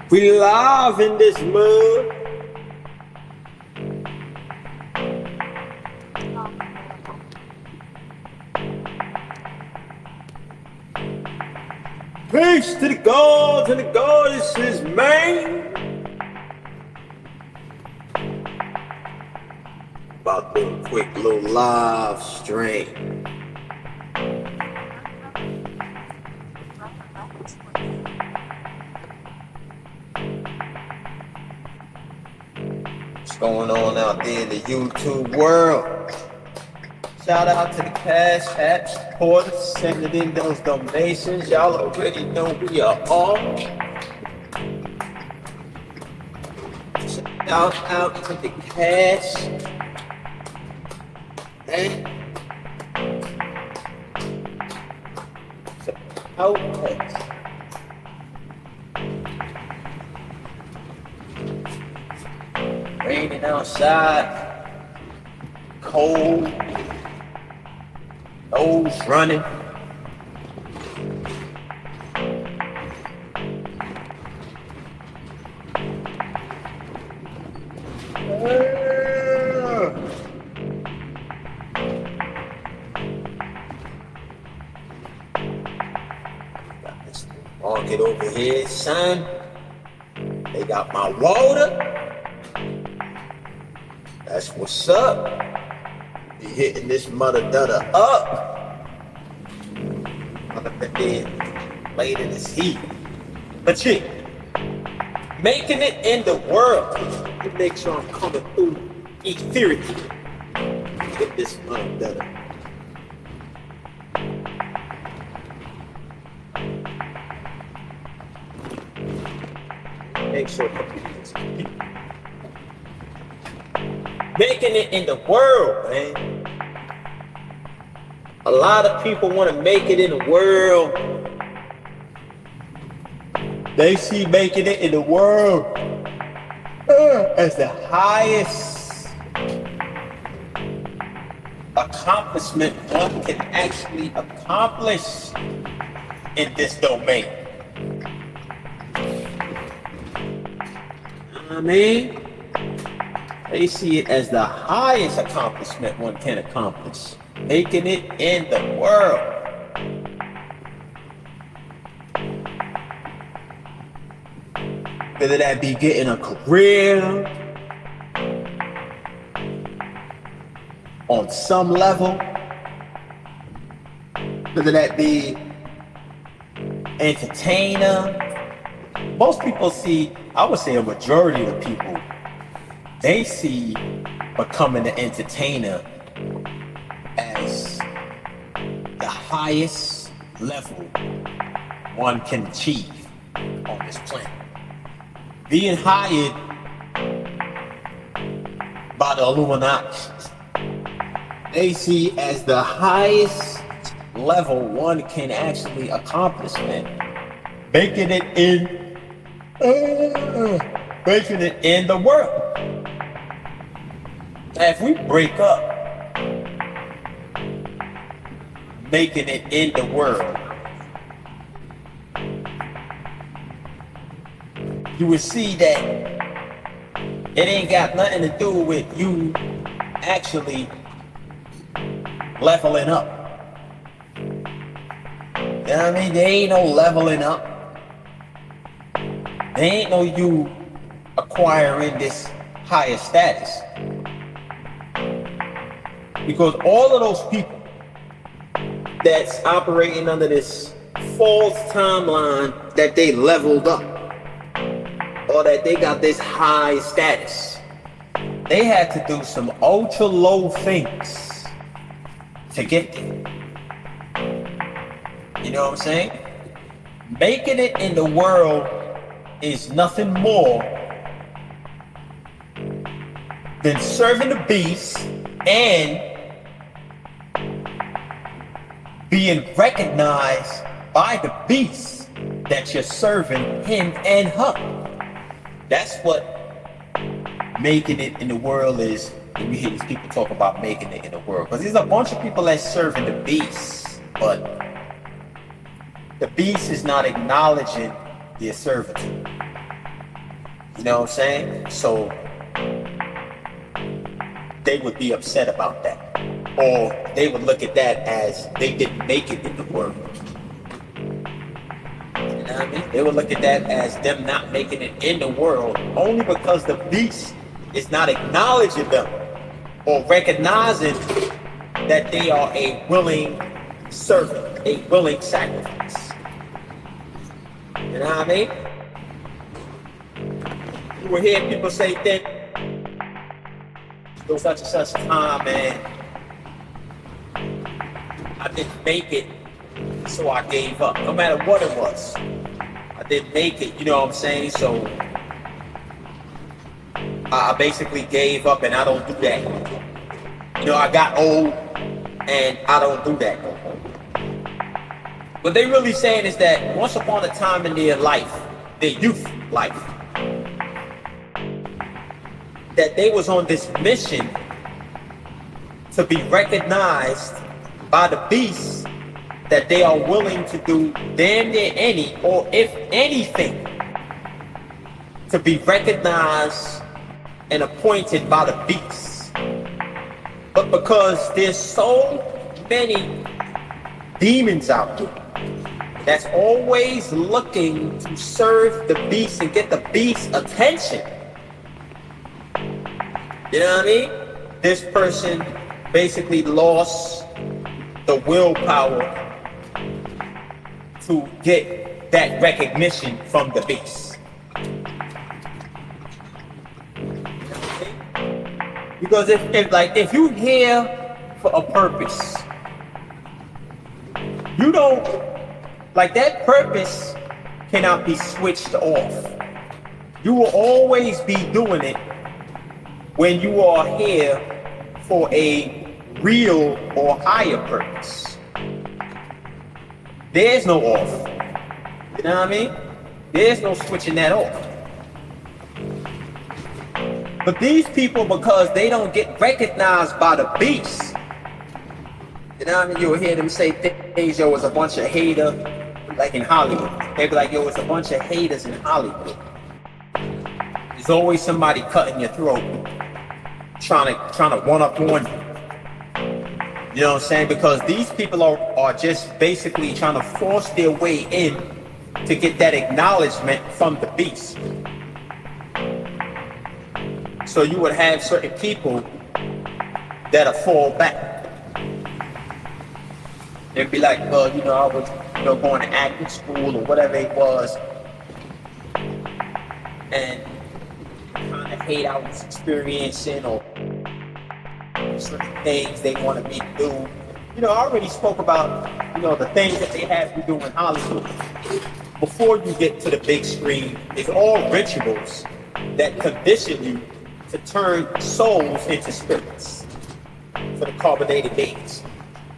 We live in this mud. Peace to the gods and the goddesses, man. About to do a quick little live stream. What's going on out there in the YouTube world? Shout out to the Cash App supporters sending in those donations. Y'all already know we are on. Shout out to the Cash and supporters. Raining outside, cold. Nose running. Got this market over here, son. They got my water. That's what's up. Be hitting this mother dudder up. Late in this heat. But yeah, making it in the world. It makes sure I'm coming through etherity. Hit this mother dudder. Make sure making it in the world, man. A lot of people want to make it in the world. They see making it in the world as the highest accomplishment one can actually accomplish in this domain. I mean, they see it as the highest accomplishment one can accomplish, making it in the world. Whether that be getting a career on some level, whether that be entertainer. Most people see, I would say a majority of people, they see becoming an entertainer as the highest level one can achieve on this planet. Being hired by the Illuminati, they see as the highest level one can actually accomplish, man. Making it in the world. Now, if we break up making it in the world, you will see that it ain't got nothing to do with you actually leveling up. You know what I mean? There ain't no leveling up. There ain't no you acquiring this higher status. Because all of those people that's operating under this false timeline that they leveled up, or that they got this high status, they had to do some ultra low things to get there. You know what I'm saying? Making it in the world is nothing more than serving the beast and being recognized by the beast that you're serving him and her. That's what making it in the world is. When you hear these people talk about making it in the world, because there's a bunch of people that's serving the beast, but the beast is not acknowledging their servitude. You know what I'm saying? So they would be upset about that. Or they would look at that as they didn't make it in the world. You know what I mean? They would look at that as them not making it in the world only because the beast is not acknowledging them or recognizing that they are a willing servant, a willing sacrifice. You know what I mean? You will hear people say things, there was such and such time, man, I didn't make it, so I gave up. No matter what it was, I didn't make it, you know what I'm saying? So I basically gave up, and I don't do that. You know, I got old, and I don't do that no more. What they really saying is that once upon a time in their life, their youth life, that they was on this mission to be recognized by the beast, that they are willing to do damn near any, or if anything, to be recognized and appointed by the beast. But because there's so many demons out there that's always looking to serve the beast and get the beast's attention, you know what I mean? This person basically lost the willpower to get that recognition from the beast. Because if you're here for a purpose, you don't, like, that purpose cannot be switched off. You will always be doing it when you are here for a real or higher purpose. There's no off. You know what I mean? There's no switching that off. But these people, because they don't get recognized by the beast, you know what I mean? You'll hear them say things, yo, it's a bunch of haters, like in Hollywood. They be like, yo, it's a bunch of haters in Hollywood. There's always somebody cutting your throat, trying to one up on you. You know what I'm saying? Because these people are just basically trying to force their way in to get that acknowledgement from the beast. So you would have certain people that'll fall back. They'd be like, well, you know, I was, you know, going to acting school or whatever it was, and kind of hate I was experiencing or certain things they wanted me to do. You know, I already spoke about, you know, the things that they have you do in Hollywood. Before you get to the big screen, it's all rituals that condition you to turn souls into spirits for the carbonated beings.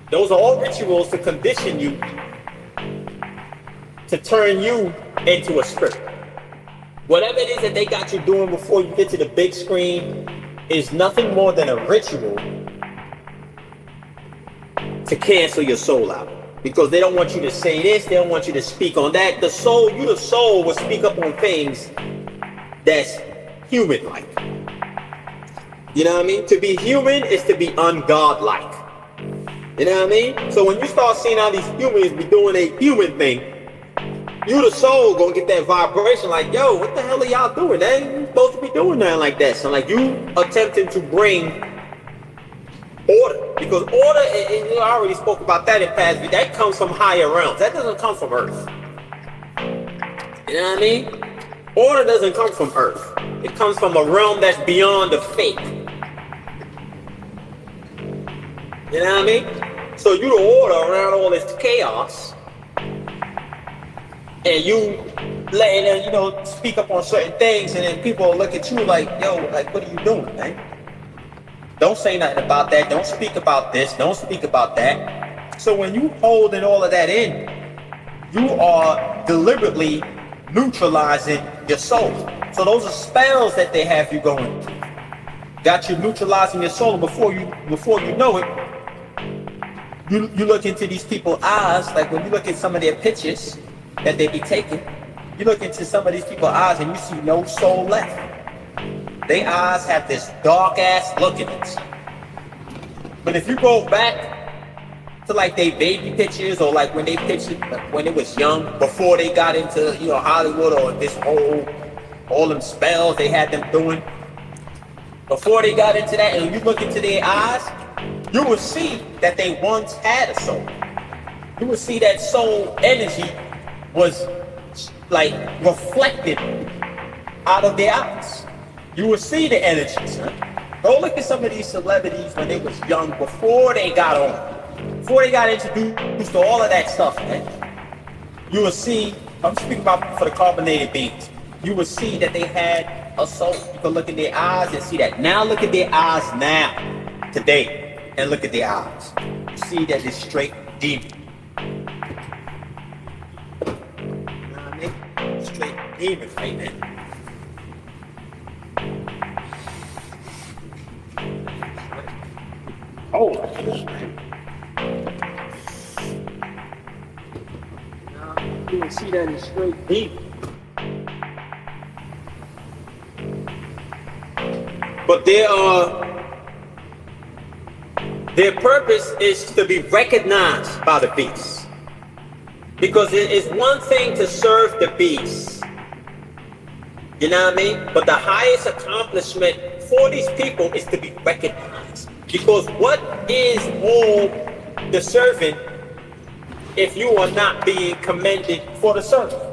Those are all rituals to condition you to turn you into a spirit. Whatever it is that they got you doing before you get to the big screen is nothing more than a ritual to cancel your soul out. Because they don't want you to say this, they don't want you to speak on that. The soul will speak up on things that's human-like. You know what I mean? To be human is to be ungodlike. You know what I mean? So when you start seeing how these humans be doing a human thing, you the soul gonna get that vibration like, yo, what the hell are y'all doing? They ain't supposed to be doing nothing like that. So like you attempting to bring order. Because order, and I already spoke about that in past, but that comes from higher realms. That doesn't come from earth. You know what I mean? Order doesn't come from earth. It comes from a realm that's beyond the fake. You know what I mean? So you the order around all this chaos, and you letting them, you know, speak up on certain things, and then people look at you like, yo, like, what are you doing, man? Don't say nothing about that. Don't speak about this. Don't speak about that. So when you holding all of that in, you are deliberately neutralizing your soul. So those are spells that they have you going through. Got you neutralizing your soul, and before you know it, you look into these people's eyes, like when you look at some of their pictures that they be taking, You look into some of these people's eyes and you see no soul left. Their eyes have this dark ass look in it. But if you go back to like their baby pictures, or like when they pictured when it was young, before they got into, you know, Hollywood, or this all them spells they had them doing, before they got into that, and you look into their eyes, you will see that they once had a soul. You will see that soul energy was like reflected out of their eyes. You will see the energy, son. Go look at some of these celebrities when they was young, before they got on, before they got introduced to all of that stuff, man. You will see, I'm speaking about for the carbonated beans, you will see that they had a soul. You can look in their eyes and see that. Now look at their eyes now, today, and look at their eyes. You see that it's straight demon. You know what I mean? Straight demon right there. Oh, man. Now you can see that it's straight demon. But their purpose is to be recognized by the beast. Because it is one thing to serve the beast. You know what I mean? But the highest accomplishment for these people is to be recognized. Because what is all the servant if you are not being commended for the servant?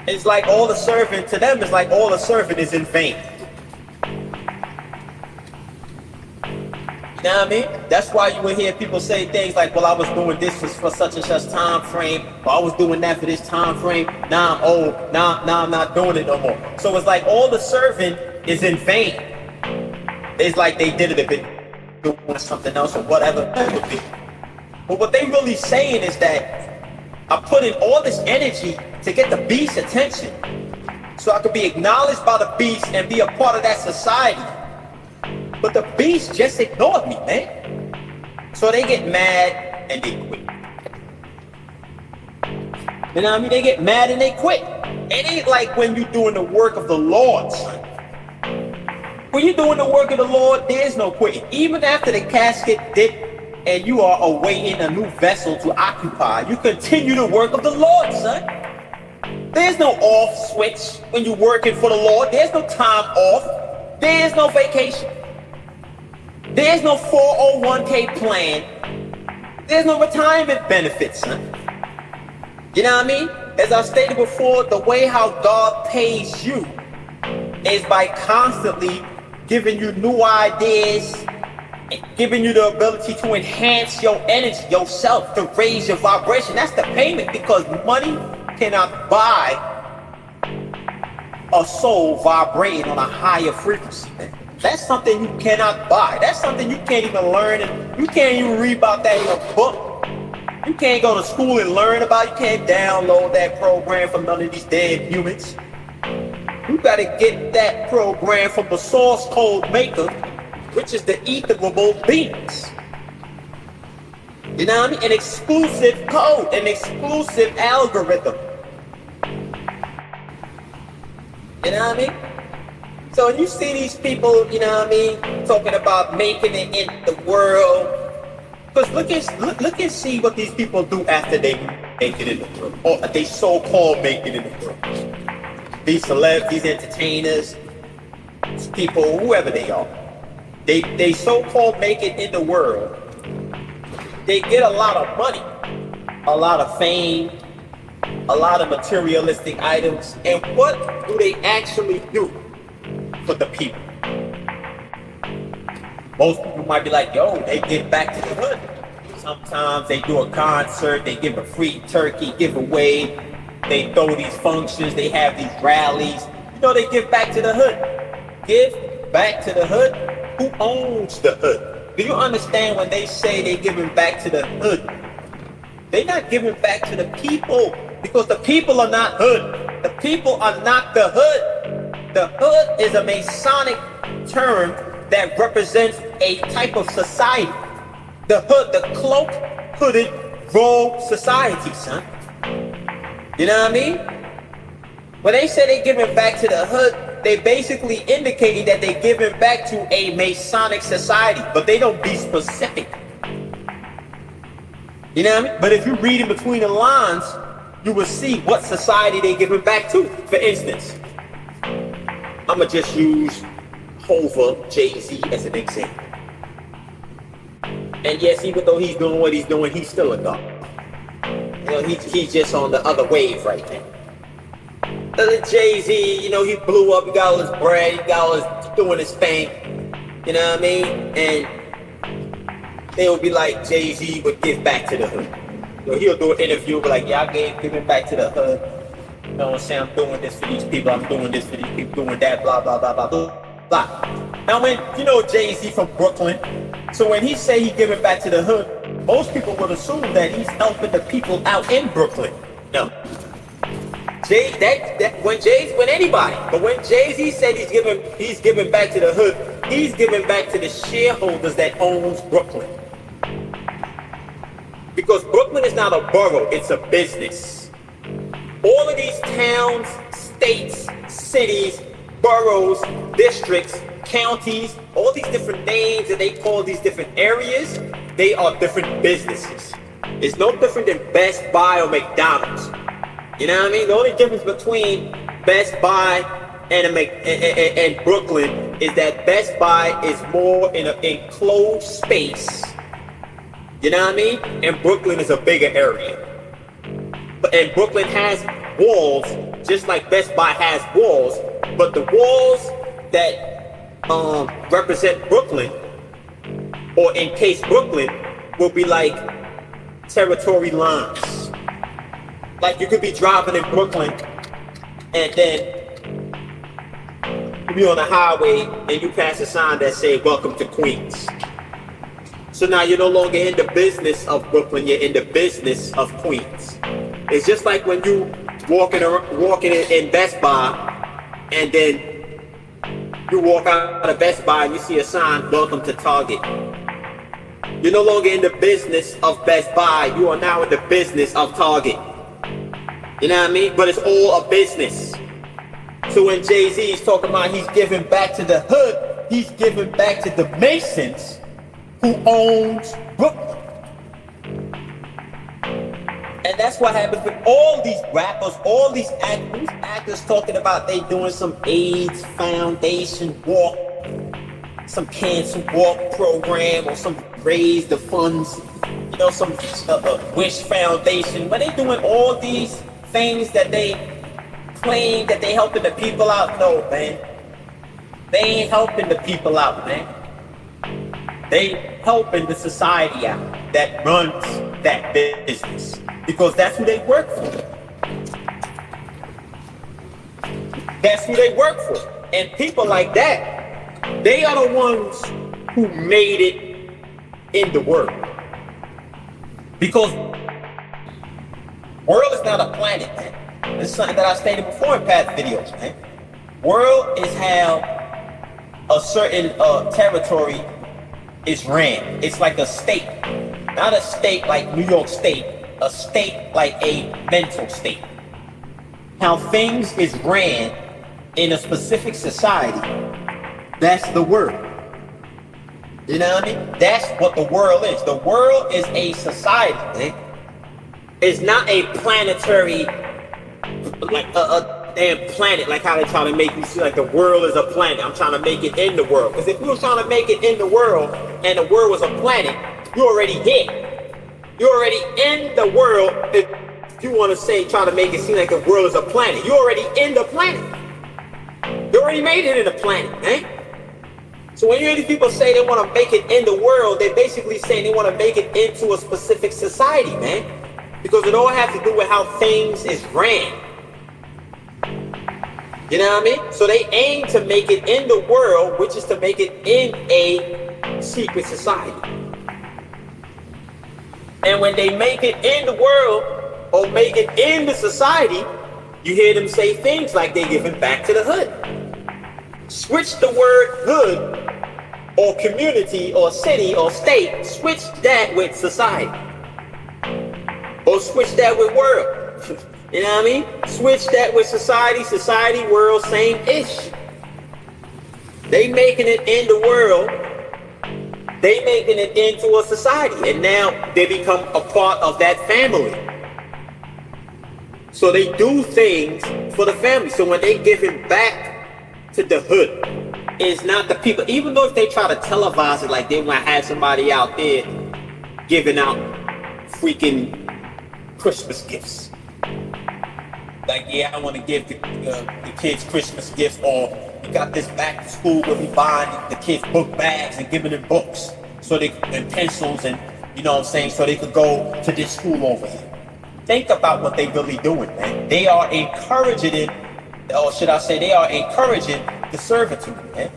It's like all the servant to them is like all the servant is in vain. You know what I mean? That's why you will hear people say things like, well, I was doing this for such and such time frame, or I was doing that for this time frame. Now I'm old. Now I'm not doing it no more. So it's like all the servant is in vain. It's like they did it a bit doing something else or whatever it would be. But what they really saying is that I put in all this energy to get the beast's attention, so I could be acknowledged by the beast and be a part of that society. But the beast just ignored me, man. So they get mad and they quit. You know what I mean? They get mad and they quit. It ain't like when you're doing the work of the Lord, son. When you're doing the work of the Lord, there's no quitting. Even after the casket dip and you are awaiting a new vessel to occupy, you continue the work of the Lord, son. There's no off switch when you're working for the Lord. There's no time off. There's no vacation. There's no 401k plan. There's no retirement benefits, son. You know what I mean? As I stated before, the way how God pays you is by constantly giving you new ideas, giving you the ability to enhance your energy, yourself, to raise your vibration. That's the payment, because money cannot buy a soul vibrating on a higher frequency, man. That's something you cannot buy. That's something you can't even learn, and you can't even read about that in a book. You can't go to school and learn about it. You can't download that program from none of these dead humans. You gotta get that program from the source code maker, which is the etherable beings. You know what I mean? An exclusive code, an exclusive algorithm. You know what I mean? So when you see these people, you know what I mean, talking about making it in the world, because look and see what these people do after they make it in the world, or they so-called make it in the world. These celebs, these entertainers, these people, whoever they are, they so-called make it in the world. They get a lot of money, a lot of fame, a lot of materialistic items, and what do they actually do for the people? Most people might be like, yo, they give back to the hood. Sometimes they do a concert, they give a free turkey giveaway, they throw these functions, they have these rallies. You know, they give back to the hood. Give back to the hood? Who owns the hood? Do you understand when they say they're giving back to the hood? They're not giving back to the people, because the people are not hood. The people are not the hood. The hood is a Masonic term that represents a type of society. The hood, the cloaked, hooded, robe society, son. You know what I mean? When they say they giving back to the hood, they basically indicating that they giving back to a Masonic society, but they don't be specific. You know what I mean? But if you read in between the lines, you will see what society they giving back to. For instance, I'ma just use Hova, Jay-Z as an example. And yes, even though he's doing what he's doing, he's still a god. You know, he's just on the other wave right now. Jay-Z, you know, he blew up, he got all his bread, he got all his doing his thing. You know what I mean? And they will be like, Jay-Z would give back to the hood. You know, he'll do an interview, be like, yeah, I giving back to the hood. You know what I'm saying? I'm doing this for these people, I'm doing this for these people, doing that, blah, blah, blah, blah, blah, blah. Now when, you know, Jay-Z from Brooklyn, so when he say he giving back to the hood, most people would assume that he's helping the people out in Brooklyn. No. When anybody, but when Jay-Z said he's giving back to the hood, he's giving back to the shareholders that owns Brooklyn. Because Brooklyn is not a borough, it's a business. All of these towns, states, cities, boroughs, districts, counties, all these different names that they call these different areas, they are different businesses. It's no different than Best Buy or McDonald's. You know what I mean? The only difference between Best Buy and Brooklyn is that Best Buy is more in an enclosed space. You know what I mean? And Brooklyn is a bigger area. And Brooklyn has walls, just like Best Buy has walls, but the walls that represent Brooklyn, or encase Brooklyn, will be like territory lines. Like you could be driving in Brooklyn and then you be on the highway and you pass a sign that say welcome to Queens. So now you're no longer in the business of Brooklyn, you're in the business of Queens. It's just like when you walking in Best Buy and then you walk out of Best Buy and you see a sign, welcome to Target. You're no longer in the business of Best Buy, you are now in the business of Target. You know what I mean? But it's all a business. So when Jay-Z is talking about he's giving back to the hood, he's giving back to the Masons who owns Brooklyn. And that's what happens with all these rappers, all these actors talking about they doing some AIDS Foundation walk, some cancer walk program, or some raise the funds, you know, some Wish Foundation. But they doing all these things that they claim that they helping the people out. No, man. They ain't helping the people out, man. They helping the society out that runs that business. Because that's who they work for. That's who they work for. And people like that, they are the ones who made it in the world. Because world is not a planet, man. It's something that I stated before in past videos, man. World is how a certain territory is ran. It's like a state. Not a state like New York State. A state like a mental state. How things is ran in a specific society, that's the world. You know what I mean? That's what the world is. The world is a society, man. It's not a planetary, like a damn planet, like how they try to make you see like the world is a planet. I'm trying to make it in the world. Because if you were trying to make it in the world and the world was a planet, you already here. You're already in the world. If you want to say, try to make it seem like the world is a planet, you're already in the planet. You already made it in the planet, man. So when you hear these people say they want to make it in the world, they're basically saying they want to make it into a specific society, man. Because it all has to do with how things is ran. You know what I mean? So they aim to make it in the world, which is to make it in a secret society. And when they make it in the world or make it in the society, you hear them say things like they're giving back to the hood. Switch the word hood or community or city or state, switch that with society. Or switch that with world. You know what I mean? Switch that with society, world, same ish. They making it in the world, they making it into a society, and now they become a part of that family. So they do things for the family. So when they give it back to the hood, it's not the people. Even though if they try to televise it, like they might have somebody out there giving out freaking Christmas gifts. Like, yeah, I want to give the kids Christmas gifts, or we got this back to school where we buying the kids book bags and giving them books, so they and pencils, and you know what I'm saying, so they could go to this school over here. Think about what they really doing, man. They are encouraging it, or should I say, they are encouraging the servitude, man.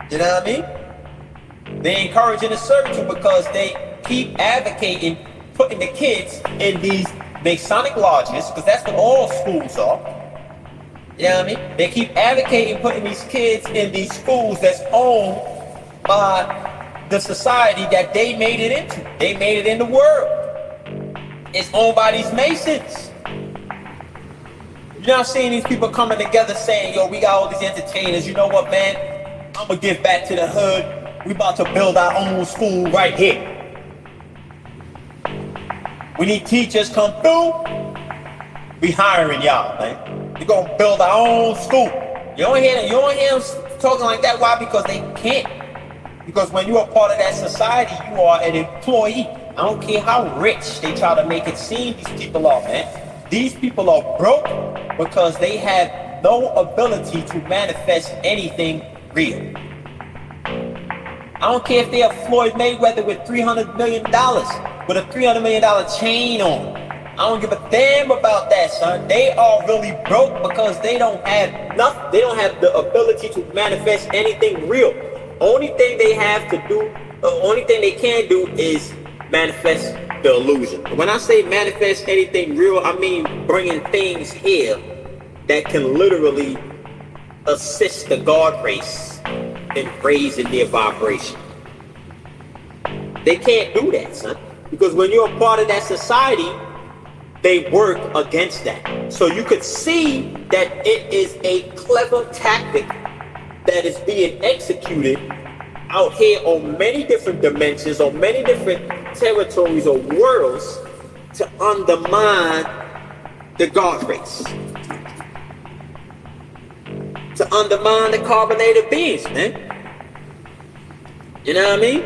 You know what I mean? They're encouraging the servitude because they keep advocating putting the kids in these Masonic lodges, because that's what all schools are. You know what I mean? They keep advocating putting these kids in these schools that's owned by the society that they made it into. They made it in the world. It's owned by these Masons. You're not seeing these people coming together saying, yo, we got all these entertainers. You know what, man? I'm going to give back to the hood. We about to build our own school right here. We need teachers come through. We hiring y'all, man. We're going to build our own school. You don't hear them talking like that. Why? Because they can't. Because when you're a part of that society, you are an employee. I don't care how rich they try to make it seem these people are, man. These people are broke because they have no ability to manifest anything real. I don't care if they are Floyd Mayweather with $300 million, with a $300 million chain on. I don't give a damn about that, son. They are really broke because they don't have nothing. They don't have the ability to manifest anything real. Only thing they have to do, the only thing they can do is manifest the illusion. When I say manifest anything real, I mean bringing things here that can literally assist the God race in raising their vibration. They can't do that, son. Because when you're a part of that society, they work against that. So you could see that it is a clever tactic that is being executed out here on many different dimensions, on many different territories or worlds to undermine the God race. To undermine the carbonated beings, man. You know what I mean?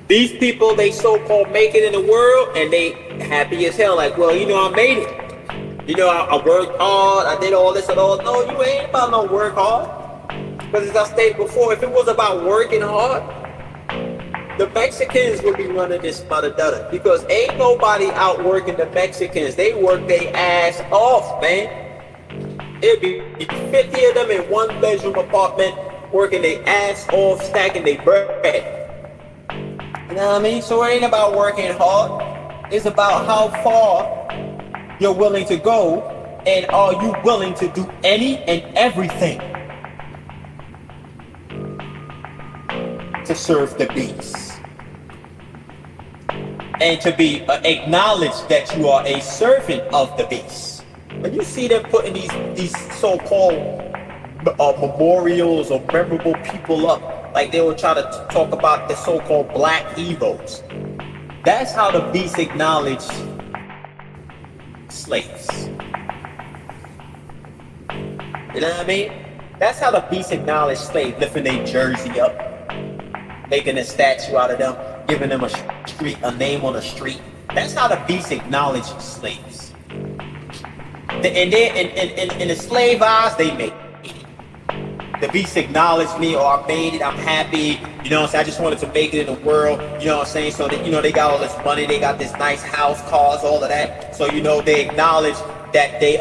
These people, they so-called make it in the world, and they happy as hell. Like, well, you know, I made it. You know, I worked hard. I did all this and all. No, you ain't about no work hard. Because as I stated before, if it was about working hard, the Mexicans would be running this mother-dudder. Because ain't nobody out working the Mexicans. They work their ass off, man. It'd be 50 of them in one bedroom apartment working their ass off, stacking their bread. You know what I mean? So it ain't about working hard. It's about how far you're willing to go, and are you willing to do any and everything to serve the beast and to be acknowledged that you are a servant of the beast. When you see them putting these so-called memorials or memorable people up, like they will try to talk about the so-called black heroes. That's how the beast acknowledged slaves. You know what I mean? That's how the beast acknowledged slaves, lifting their jersey up, making a statue out of them, giving them a name on a street. That's how the beast acknowledged slaves. And in the slave eyes, they made it. The beast acknowledged me, or I made it, I'm happy, you know what I'm saying? I just wanted to make it in the world, you know what I'm saying? So that, you know, they got all this money, they got this nice house, cars, all of that. So, you know, they acknowledge that they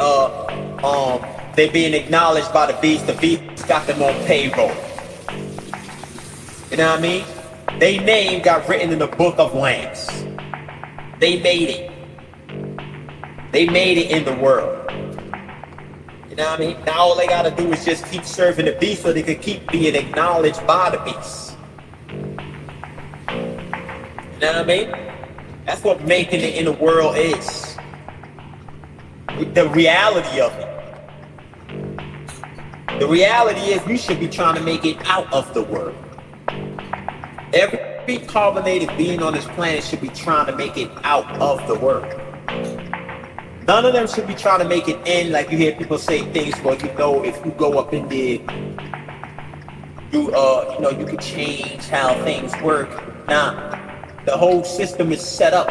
being acknowledged by the beast got them on payroll. You know what I mean? They name got written in the book of Lambs. They made it. They made it in the world. You know what I mean? Now all they gotta do is just keep serving the beast so they can keep being acknowledged by the beast. You know what I mean? That's what making it in the world is. the reality of it. The reality is we should be trying to make it out of the world. Every carbonated being on this planet should be trying to make it out of the world. None of them should be trying to make it in, like you hear people say things, well, you know, if you go up in there, you know, you can change how things work. Nah, the whole system is set up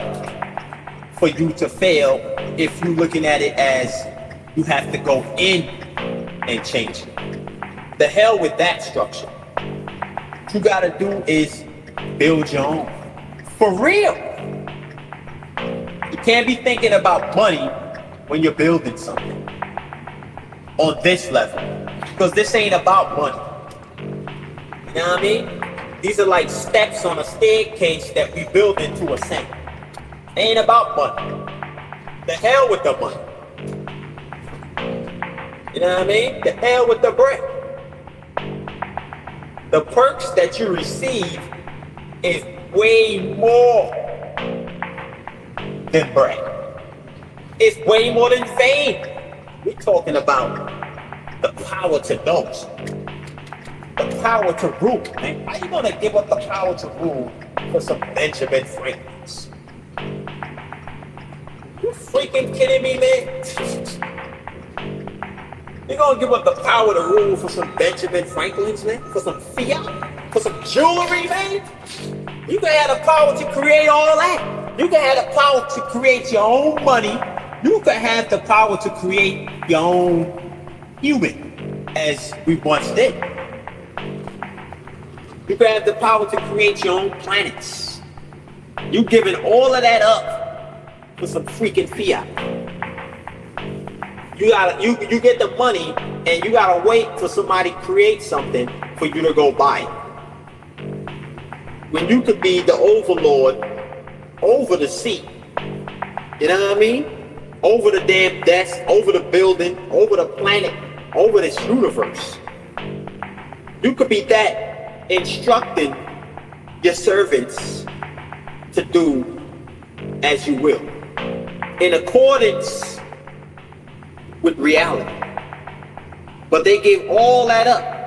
for you to fail if you're looking at it as you have to go in and change it. The hell with that structure. What you gotta do is build your own. For real. You can't be thinking about money when you're building something on this level. Because this ain't about money. You know what I mean? These are like steps on a staircase that we build into a saint. Ain't about money. The hell with the money. You know what I mean? The hell with the bread. The perks that you receive is way more than bread. It's way more than fame. We're talking about the power to know. The power to rule, man. How you gonna give up the power to rule for some Benjamin Franklins? You freaking kidding me, man? You gonna give up the power to rule for some Benjamin Franklins, man? For some fiat? For some jewelry, man? You can have the power to create all that. You can have the power to create your own money. You can have the power to create your own human, as we once did. You can have the power to create your own planets. You giving all of that up for some freaking fiat. You get the money and you gotta wait for somebody to create something for you to go buy it. When you could be the overlord over the seat. You know what I mean? Over the damn desk, over the building, over the planet, over this universe. You could be that, instructing your servants to do as you will, in accordance with reality. But they gave all that up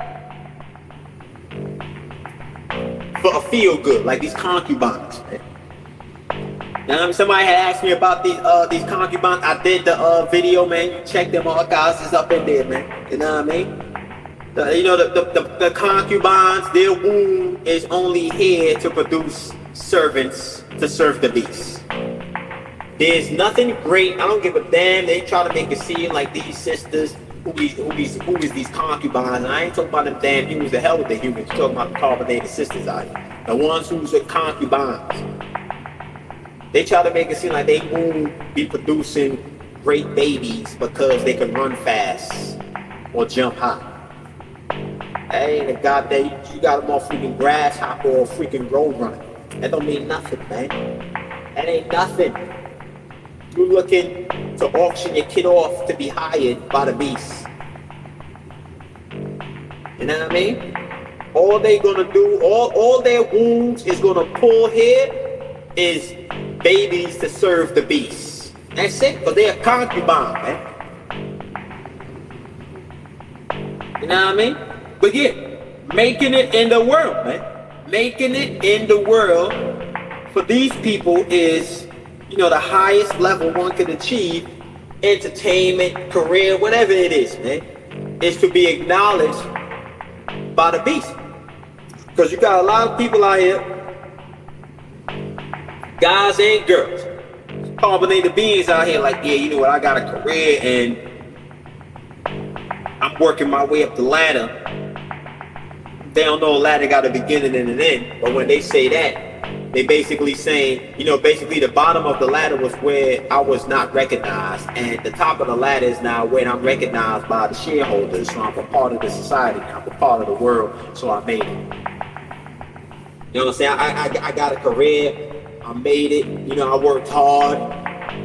for a feel good, like these concubines, man. Now, somebody had asked me about these concubines. I did the video, man. You check them archives, it's up in there, man. You know what I mean? The concubines, their womb is only here to produce servants to serve the beast. There's nothing great. I don't give a damn. They try to make it seem like these sisters, who is these concubines. And I ain't talking about them damn humans. The hell with the humans. I'm talking about the carbonated sisters out here. The ones who's the concubines. They try to make it seem like they won't be producing great babies because they can run fast or jump high. That ain't a goddamn, you got them all freaking grasshopper or freaking road runner. That don't mean nothing, man. That ain't nothing. You're looking to auction your kid off to be hired by the beast. You know what I mean? All they gonna do, all their wounds is gonna pull here is babies to serve the beast. That's it, because they're a concubine, man. You know what I mean? But yeah, making it in the world, man. Making it in the world for these people is, you know, the highest level one can achieve. Entertainment, career, whatever it is, man, is to be acknowledged by the beast. Because you got a lot of people out here, guys and girls, carbonated beings out here like, yeah, you know what, I got a career and I'm working my way up the ladder. They don't know a ladder got a beginning and an end. But when they say that, they basically saying, you know, basically the bottom of the ladder was where I was not recognized, and the top of the ladder is now where I'm recognized by the shareholders. So I'm a part of the society, I'm a part of the world, so I made it. You know what I'm saying? I got a career, I made it, you know, I worked hard,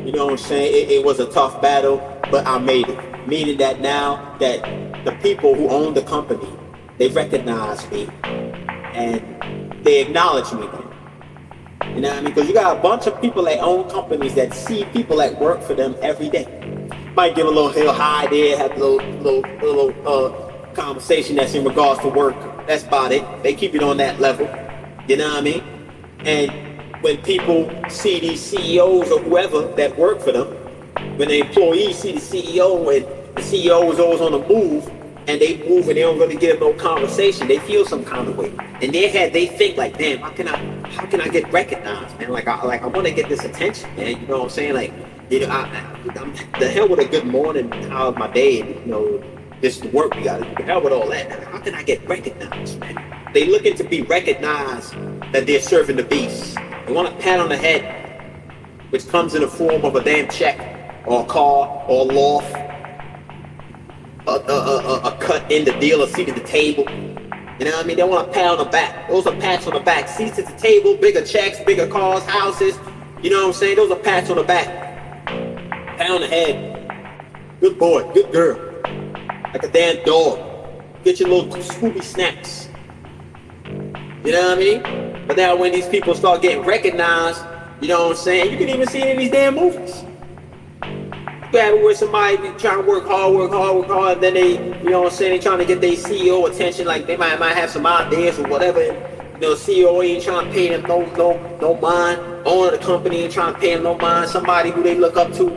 you know what I'm saying? It was a tough battle, but I made it. Meaning that now that the people who own the company, they recognize me and they acknowledge me. You know what I mean? Because you got a bunch of people that own companies that see people that work for them every day. Might give a little high there, have a little conversation that's in regards to work. That's about it. They keep it on that level. You know what I mean? And when people see these CEOs or whoever that work for them, when the employees see the CEO and the CEO is always on the move, and they move and they don't really give no conversation, they feel some kind of way. In their head, they think like, damn, how can I get recognized, man? Like I want to get this attention, man. You know what I'm saying? Like, you know, I'm the hell with a good morning, how's my day, and, you know, this is the work we gotta do. The hell with all that. How can I get recognized, man? They looking to be recognized that they're serving the beast. They want a pat on the head, which comes in the form of a damn check, or a car, or a loft, a cut in the deal, a seat at the table. You know what I mean? They want a pat on the back. Those are pats on the back. Seats at the table, bigger checks, bigger cars, houses. You know what I'm saying? Those are pats on the back. Pat on the head. Good boy, good girl. Like a damn dog. Get your little Scooby snacks. You know what I mean? But now when these people start getting recognized, you know what I'm saying? You can even see it in these damn movies. You have it where somebody trying to work hard, and then they, you know what I'm saying, they trying to get their CEO attention, like they might have some ideas or whatever. You know, CEO ain't trying to pay them no mind. Owner of the company ain't trying to pay them no mind. Somebody who they look up to,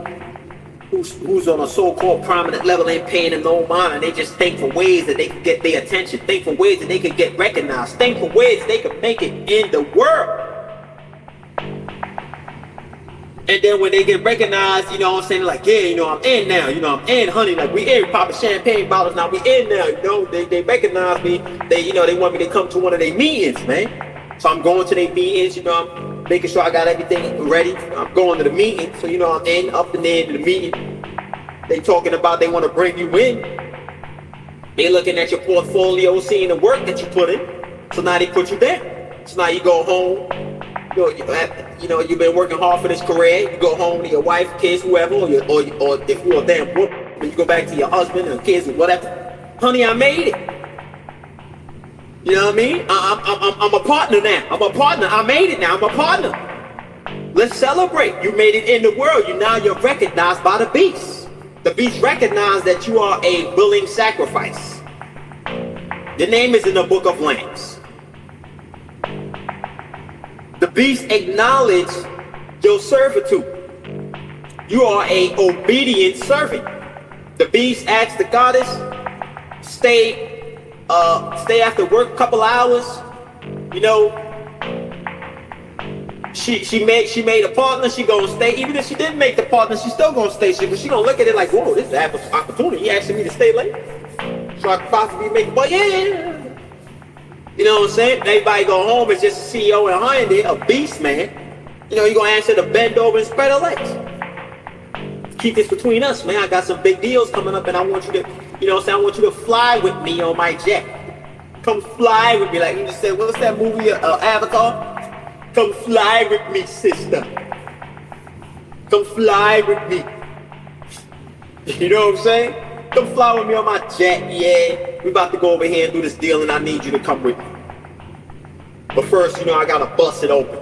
who's on a so-called prominent level, ain't paying them no mind, and they just think for ways that they can get their attention, think for ways that they can get recognized, think for ways that they can make it in the world. And then when they get recognized, you know what I'm saying, like, yeah, you know, I'm in now, you know, I'm in, honey, like, we in, popping champagne bottles now, we in now, you know, they recognize me, you know, they want me to come to one of their meetings, man. So I'm going to their meetings, you know, I'm making sure I got everything ready. I'm going to the meeting, so, you know, I'm in, up and in to the meeting. They talking about they want to bring you in. They looking at your portfolio, seeing the work that you put in. So now they put you down. So now you go home. You know, you've been working hard for this career. You go home to your wife, kids, whoever, or if you're a damn woman, you go back to your husband and kids or whatever. Honey, I made it. You know what I mean? I'm a partner now. I'm a partner. I made it now. I'm a partner. Let's celebrate. You made it in the world. You're recognized by the beast. The beast recognized that you are a willing sacrifice. Your name is in the book of Lambs. The beast acknowledged your servitude. You are a obedient servant. The beast asked the goddess, stay after work a couple hours. You know, she made a partner. She gonna stay. Even if she didn't make the partner, she still gonna stay. She gonna look at it like, whoa, this is an opportunity. He asking me to stay late, so I could possibly make a but yeah. You know what I'm saying? Everybody go home, it's just a CEO behind it, a beast, man. You know, you're going to ask her to bend over and spread her legs. Keep this between us, man. I got some big deals coming up, and I want you to, you know what I'm saying? I want you to fly with me on my jet. Come fly with me. Like you just said, what's that movie, Avatar? Come fly with me, sister. Come fly with me. You know what I'm saying? Come fly with me on my jet, yeah. We about to go over here and do this deal, and I need you to come with me. But first, you know, I gotta bust it open.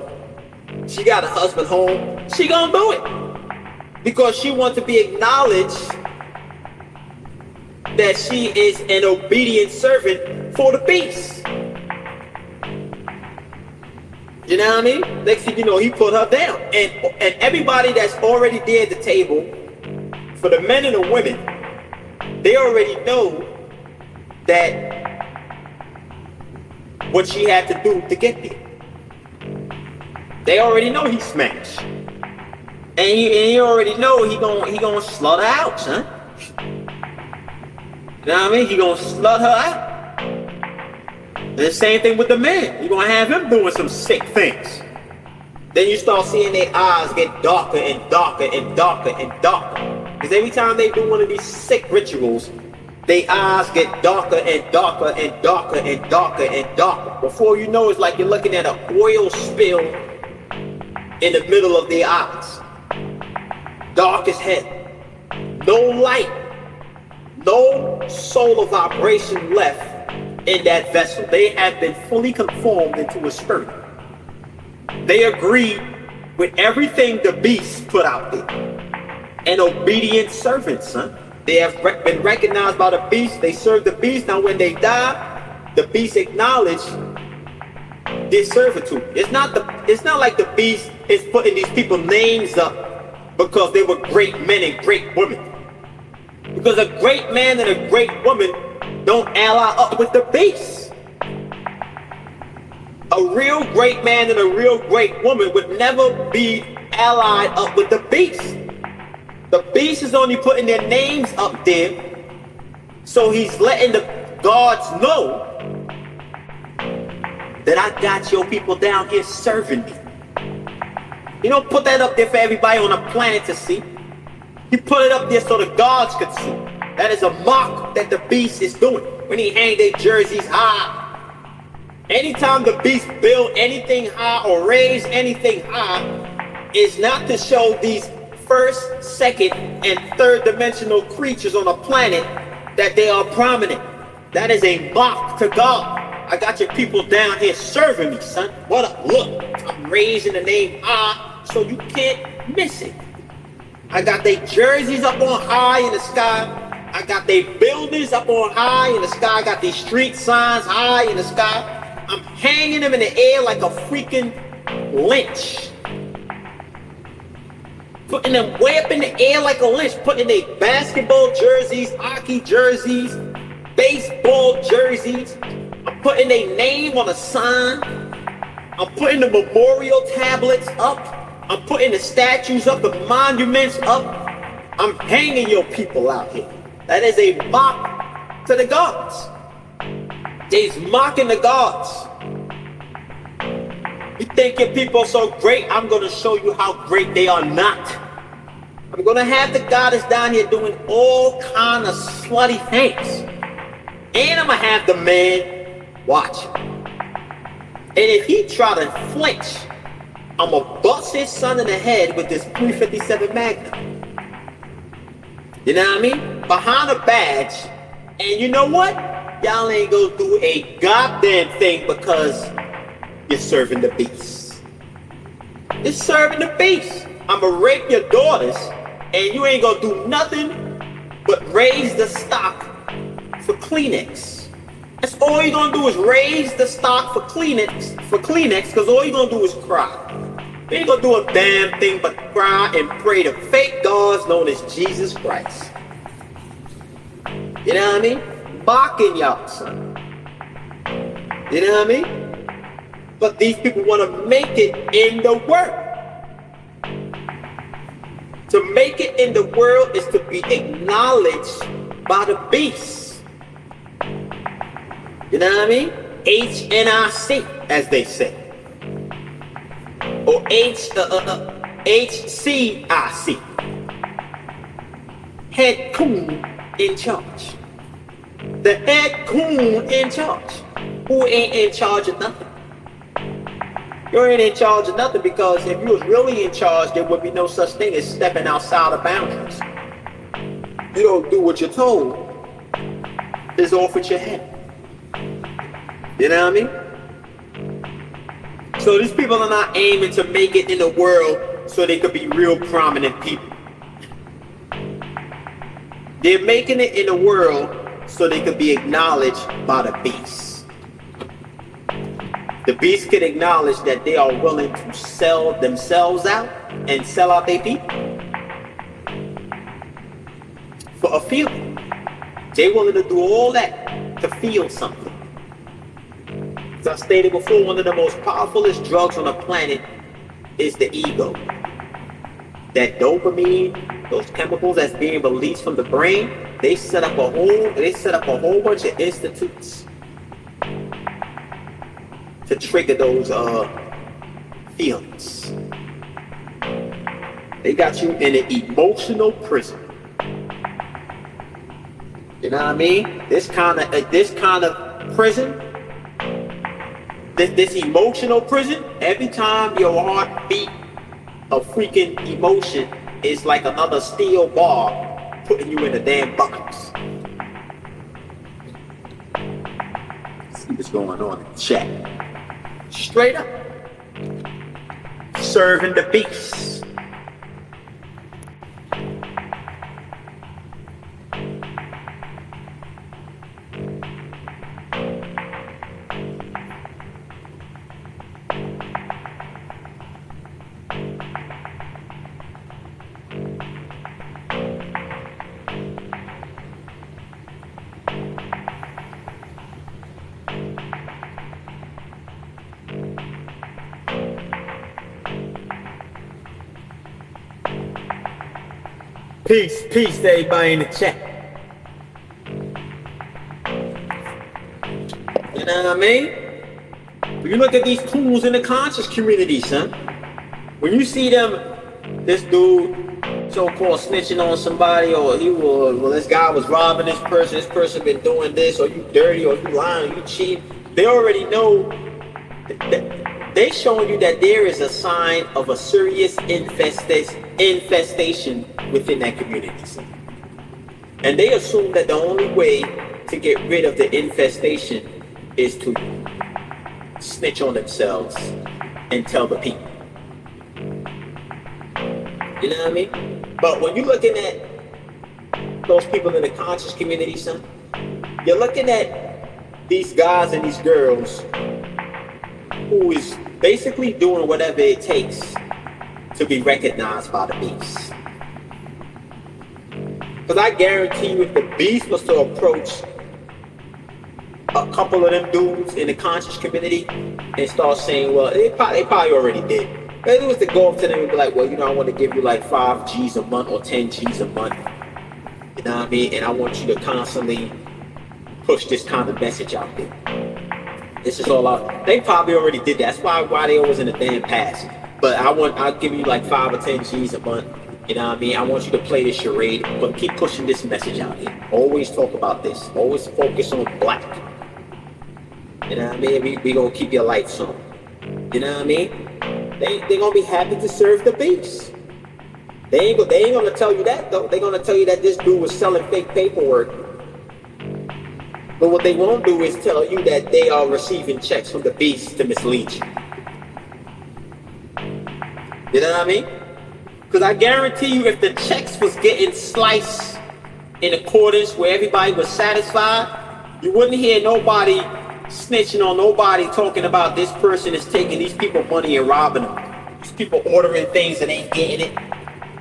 She got a husband home. She gonna do it. Because she wants to be acknowledged that she is an obedient servant for the beast. You know what I mean? Next thing you know, he put her down. And everybody that's already there at the table, for the men and the women, they already know that what she had to do to get there. They already know he smashed. And he already know he gonna slut her out, son. You know what I mean? He gonna slut her out. And the same thing with the man. You gonna have him doing some sick things. Then you start seeing their eyes get darker and darker and darker and darker. Because every time they do one of these sick rituals, their eyes get darker and darker and darker and darker and darker. Before you know, it's like you're looking at an oil spill in the middle of their eyes. Dark as hell. No light. No solar vibration left in that vessel. They have been fully conformed into a spirit. They agree with everything the beast put out there. and obedient servants, son. They have been recognized by the beast. They serve the beast. Now when they die, the beast acknowledge their servitude. It's not like the beast is putting these people names up because they were great men and great women. Because a great man and a great woman don't ally up with the beast. A real great man and a real great woman would never be allied up with the beast. The beast is only putting their names up there, so he's letting the gods know that I got your people down here serving me. You don't put that up there for everybody on the planet to see. You put it up there so the gods could see. That is a mock that the beast is doing when he hang their jerseys high. Anytime the beast build anything high or raise anything high, is not to show these first, second, and third dimensional creatures on the planet that they are prominent. That is a mock to God. I got your people down here serving me, son. What up? Look, I'm raising the name high so you can't miss it. I got their jerseys up on high in the sky. I got their buildings up on high in the sky. I got these street signs high in the sky. I'm hanging them in the air like a freaking lynch. Putting them way up in the air like a lynch. Putting their basketball jerseys, hockey jerseys, baseball jerseys. I'm putting their name on a sign. I'm putting the memorial tablets up. I'm putting the statues up, the monuments up. I'm hanging your people out here. That is a mock to the gods. They's mocking the gods. You think your people are so great? I'm going to show you how great they are not. I'm going to have the goddess down here doing all kind of slutty things. And I'm going to have the man watch. And if he try to flinch, I'm going to bust his son in the head with this .357 Magnum. You know what I mean? Behind a badge. And you know what? Y'all ain't gonna do a goddamn thing because you're serving the beast. You're serving the beast. I'ma rape your daughters and you ain't gonna do nothing but raise the stock for Kleenex. That's all you're gonna do is raise the stock for Kleenex, because all you're gonna do is cry. You ain't gonna do a damn thing but cry and pray to fake gods known as Jesus Christ. You know what I mean? Mocking y'all, son. You know what I mean? But these people want to make it in the world. To make it in the world is to be acknowledged by the beast. You know what I mean? HNIC, as they say. Or HCIC. Head coon in charge. The head coon in charge. Who ain't in charge of nothing? You ain't in charge of nothing, because if you was really in charge, there would be no such thing as stepping outside of boundaries. You don't do what you're told, it's off with your head. You know what I mean? So these people are not aiming to make it in the world so they could be real prominent people. They're making it in the world so they could be acknowledged by the beast. The beast can acknowledge that they are willing to sell themselves out and sell out their people for a feeling. They're willing to do all that to feel something. As I stated before, one of the most powerfulest drugs on the planet is the ego. That dopamine, those chemicals that's being released from the brain, they set up a whole bunch of institutes to trigger those feelings. They got you in an emotional prison. You know what I mean? This kind of prison, this emotional prison, every time your heart beat a freaking emotion, is like another steel bar putting you in a damn box. See what's going on in the chat. Straight up. Serving the beast. Peace to everybody in the chat. You know what I mean? When you look at these tools in the conscious community, son, when you see them, this dude so-called snitching on somebody, or this guy was robbing this person been doing this, or you dirty, or you lying, or you cheating, they already know that they showing you that there is a sign of a serious infestation within that community, son. And they assume that the only way to get rid of the infestation is to snitch on themselves and tell the people. You know what I mean? But when you're looking at those people in the conscious community, son, you're looking at these guys and these girls who is basically doing whatever it takes to be recognized by the beast. Because I guarantee you, if the beast was to approach a couple of them dudes in the conscious community and start saying, well, they probably already did. But if it was to go up to them and be like, well, you know, I want to give you like 5 G's a month or 10 G's a month. You know what I mean? And I want you to constantly push this kind of message out there. This is all out. They probably already did that. That's why they always in the damn past. But I'll give you like 5 or 10 G's a month. You know what I mean? I want you to play this charade, but keep pushing this message out here. Always talk about this. Always focus on black. You know what I mean? We gonna keep your lights on. You know what I mean? They gonna be happy to serve the beast. They ain't gonna tell you that though. They gonna tell you that this dude was selling fake paperwork. But what they won't do is tell you that they are receiving checks from the beast to mislead you. You know what I mean? Because I guarantee you, if the checks was getting sliced in accordance where everybody was satisfied, you wouldn't hear nobody snitching on nobody talking about this person is taking these people money and robbing them. These people ordering things and ain't getting it.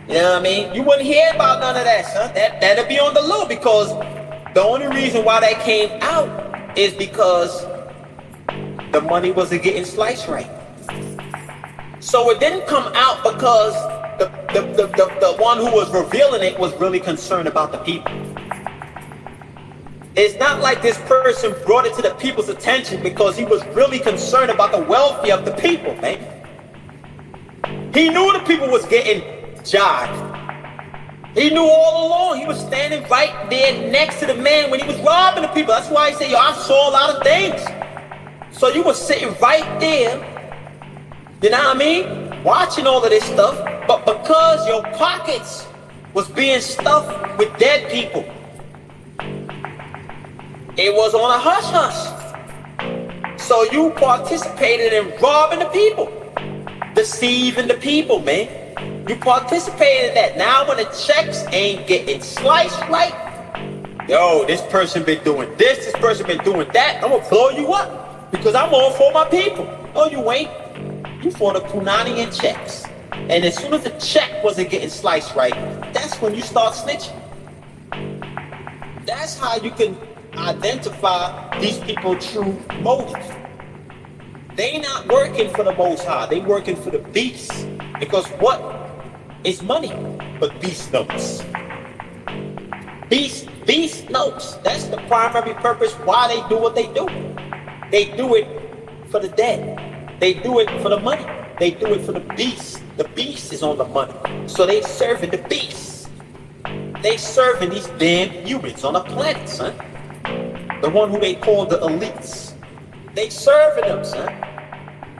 You know what I mean? You wouldn't hear about none of that, son. That'll be on the low, because the only reason why that came out is because the money wasn't getting sliced right. So it didn't come out because the one who was revealing it was really concerned about the people. It's not like this person brought it to the people's attention because he was really concerned about the welfare of the people, man. He knew the people was getting jogged. He knew all along. He was standing right there next to the man when he was robbing the people. That's why he said, yo, I saw a lot of things. So you were sitting right there, you know what I mean, watching all of this stuff, but because your pockets was being stuffed with dead people, it was on a hush-hush. So you participated in robbing the people, deceiving the people, man. You participated in that. Now when the checks ain't getting sliced right, yo, this person been doing this person been doing that, I'm gonna blow you up because I'm all for my people. No, you ain't. You for the punani and checks. And as soon as the check wasn't getting sliced right, that's when you start snitching. That's how you can identify these people's true motive. They not working for the Most High. They working for the beast. Because what is money but beast notes? Beast notes. That's the primary purpose why they do what they do. They do it for the dead. They do it for the money. They do it for the beast. The beast is on the money. So they serving the beast. They serving these damn humans on the planet, son. The one who they call the elites. They serving them, son.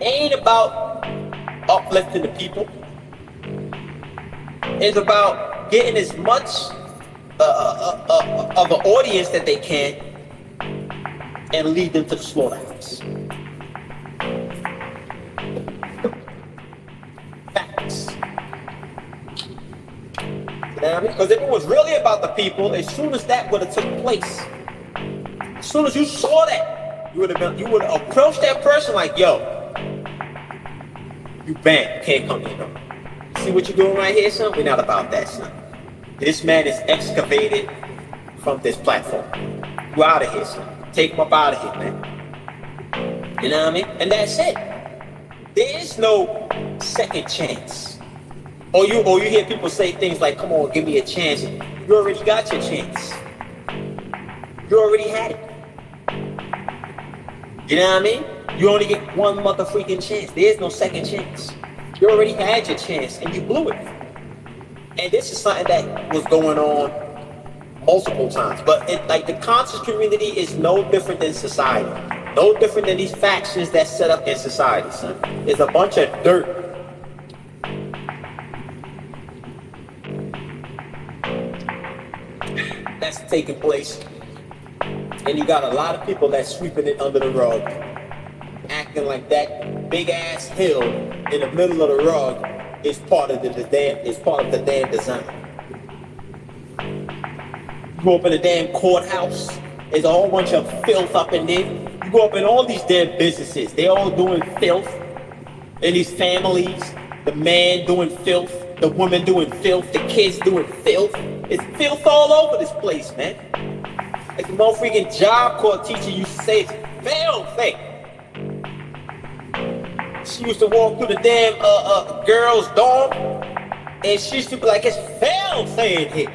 Ain't about uplifting the people. It's about getting as much of an audience that they can and lead them to the slaughterhouse. Facts. You know what I mean? Because if it was really about the people, as soon as that would have took place, as soon as you saw that, you would have approached that person like, yo, you banned, can't come here, no. See what you're doing right here, son? We're not about that, son. This man is excavated from this platform. You out of here, son. Take him up out of here, man. You know what I mean? And that's it. There is no second chance. Or you hear people say things like, come on, give me a chance. You already got your chance. You already had it. You know what I mean? You only get one motherfucking chance. There's no second chance. You already had your chance and you blew it. And this is something that was going on multiple times. But like the conscious community is no different than society. No different than these factions that's set up in society, son. It's a bunch of dirt. That's taking place, and you got a lot of people that's sweeping it under the rug, acting like that big ass hill in the middle of the rug is part of the damn design. You go up in the damn courthouse, there's a whole bunch of filth up in there. You go up in all these damn businesses, they all doing filth. In these families, the man doing filth, the woman doing filth, the kids doing filth. It's filth all over this place, man. Like the motherfucking Job Corps teacher used to say, it's filthy. She used to walk through the damn girls' dorm, and she used to be like, it's filthy in here.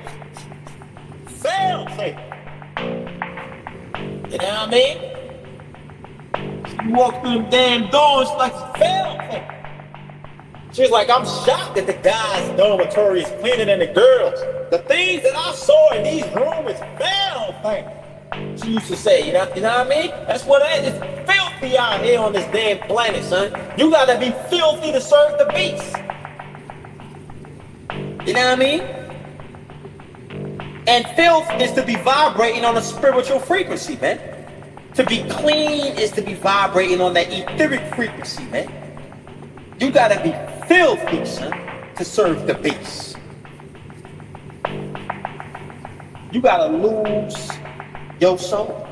Filthy. You know what I mean? She walked through them damn doors like it's filthy. She was like, I'm shocked that the guys' dormitory is cleaner than the girls. The things that I saw in these rooms is filthy. She used to say, you know what I mean? That's what it is. It's filthy out here on this damn planet, son. You gotta be filthy to serve the beast. You know what I mean? And filth is to be vibrating on a spiritual frequency, man. To be clean is to be vibrating on that etheric frequency, man. You gotta be filthy, son, to serve the beast. You gotta lose your soul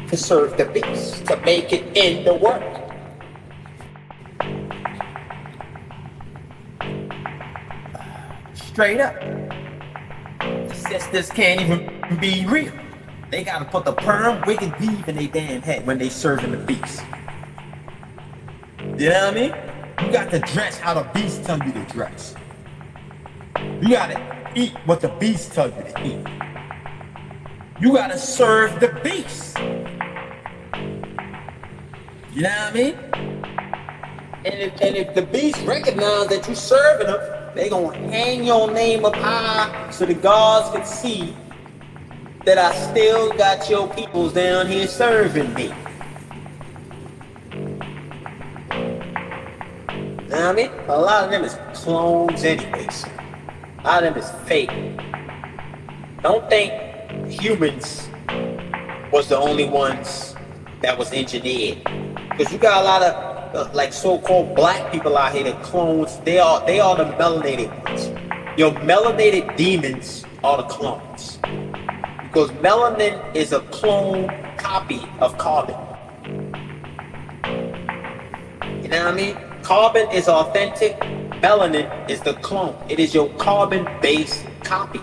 to serve the beast, to make it in the work. Straight up. The sisters can't even be real. They gotta put the perm, wig, and weave in their damn head when they serving the beast. You know what I mean? You got to dress how the beast tell you to dress. You gotta eat what the beast tell you to eat. You gotta serve the beast. You know what I mean? And if the beast recognize that you serving them, they gonna hang your name up high so the gods can see that I still got your peoples down here serving me. You know what I mean? A lot of them is clones anyways. A lot of them is fake. Don't think humans was the only ones that was engineered. Because you got a lot of like so-called black people out here that clones. They are the melanated ones. Your melanated demons are the clones. Because melanin is a clone copy of carbon. You know what I mean? Carbon is authentic. Melanin is the clone. It is your carbon-based copy.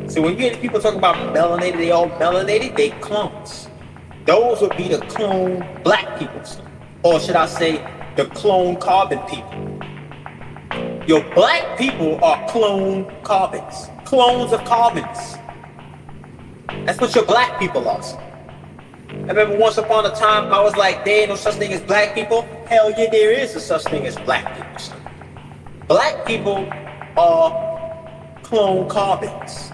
So when you hear people talking about melanated, they all melanated, they clones. Those would be the clone black people. Or should I say, the clone carbon people. Your black people are clone carbons. Clones of carbons. That's what your black people are. I remember once upon a time, I was like, there ain't no such thing as black people. Hell yeah, there is a such thing as black people. Son. Black people are clone carbons.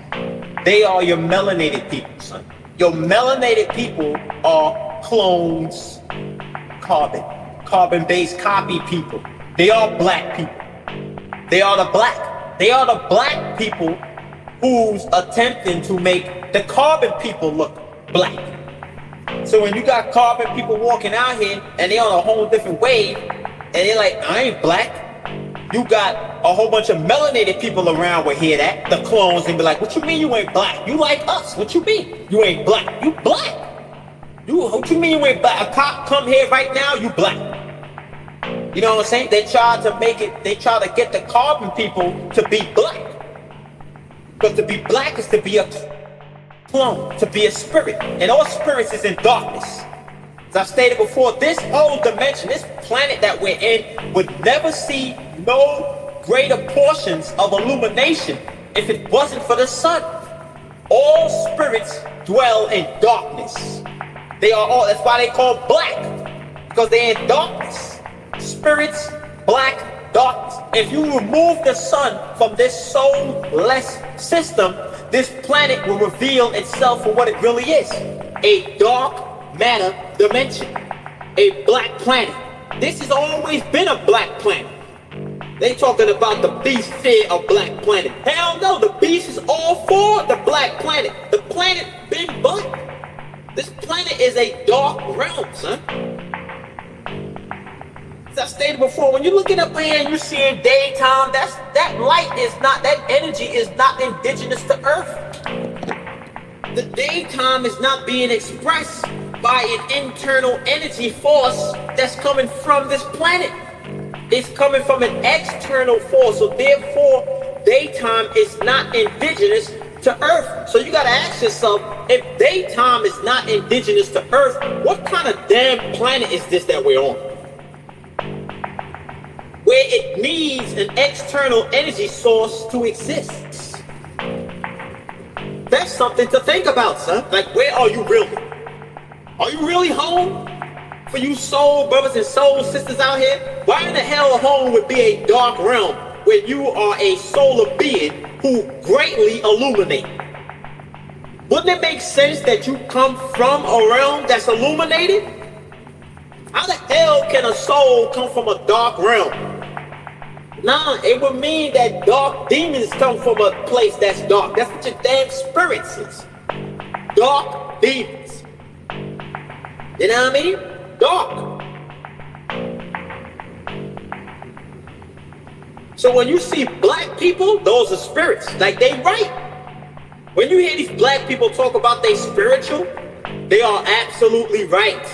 They are your melanated people, son. Your melanated people are clones carbon. Carbon-based copy people. They are black people. They are the black people who's attempting to make the carbon people look black. So when you got carbon people walking out here and they on a whole different wave and they're like, I ain't black. You got a whole bunch of melanated people around will hear that, the clones, and be like, what you mean you ain't black? You like us. What you mean? You ain't black. You black. What you mean you ain't black? A cop come here right now, you black. You know what I'm saying? They try to get the carbon people to be black. Because to be black is to be a clone, to be a spirit. And all spirits is in darkness. As I stated before, this whole dimension, this planet that we're in, would never see no greater portions of illumination if it wasn't for the sun. All spirits dwell in darkness. They are all, that's why they call black, because they're in darkness. Spirits, black, darkness. If you remove the sun from this soulless system, this planet will reveal itself for what it really is. A dark matter dimension. A black planet. This has always been a black planet. They talking about the beast fear of black planet. Hell no, the beast is all for the black planet. The planet been black. This planet is a dark realm, son. As I stated before, when you're looking up here and you're seeing daytime, that light is not, that energy is not indigenous to Earth. The daytime is not being expressed by an internal energy force that's coming from this planet. It's coming from an external force, so therefore daytime is not indigenous to Earth. So you gotta ask yourself, if daytime is not indigenous to Earth, what kind of damn planet is this that we're on? Where it needs an external energy source to exist. That's something to think about, son. Like, where are you really? Are you really home? For you soul brothers and soul sisters out here, why in the hell home would be a dark realm when you are a solar being who greatly illuminate? Wouldn't it make sense that you come from a realm that's illuminated? How the hell can a soul come from a dark realm? Nah, it would mean that dark demons come from a place that's dark. That's what your damn spirits is. Dark demons. You know what I mean? Dark. So when you see black people, those are spirits. Like, they right. When you hear these black people talk about they spiritual, they are absolutely right.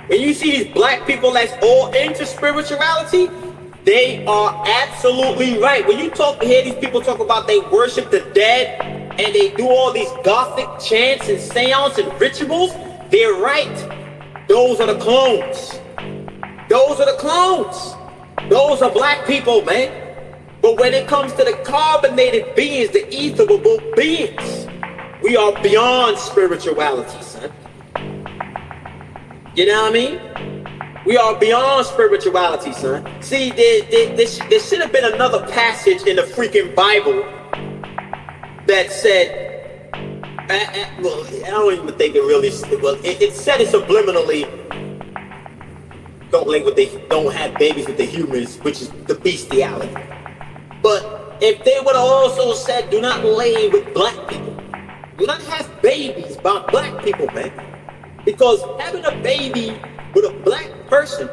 When you see these black people that's all into spirituality, they are absolutely right. When you hear these people talk about they worship the dead and they do all these gothic chants and seance and rituals, they're right. Those are the clones. Those are the clones. Those are black people, man. But when it comes to the carbonated beings, the ethereal beings, we are beyond spirituality, son. You know what I mean? We are beyond spirituality, son. See, there should have been another passage in the freaking Bible that said, well, I don't even think it really, well, it said it subliminally, don't have babies with the humans, which is the bestiality. But if they would have also said, do not lay with black people, do not have babies by black people, man. Because having a baby with a black person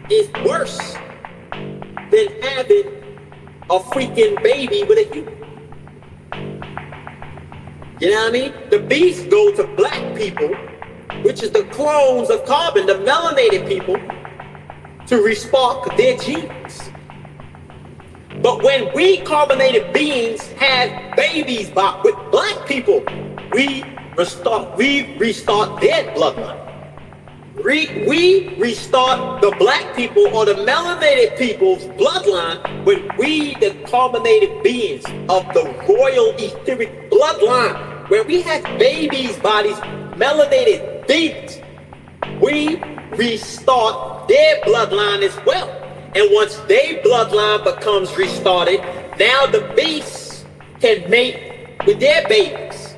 is worse than having a freaking baby with a human. You know what I mean? The beasts go to black people, which is the clones of carbon, the melanated people, to respark their genes. But when we carbonated beings have babies with black people, we restart their bloodline. We restart the black people or the melanated people's bloodline when we, the carbonated beings of the royal etheric bloodline, where we have babies by these melanated beings, we restart their bloodline as well. And once their bloodline becomes restarted, now the beasts can mate with their babies.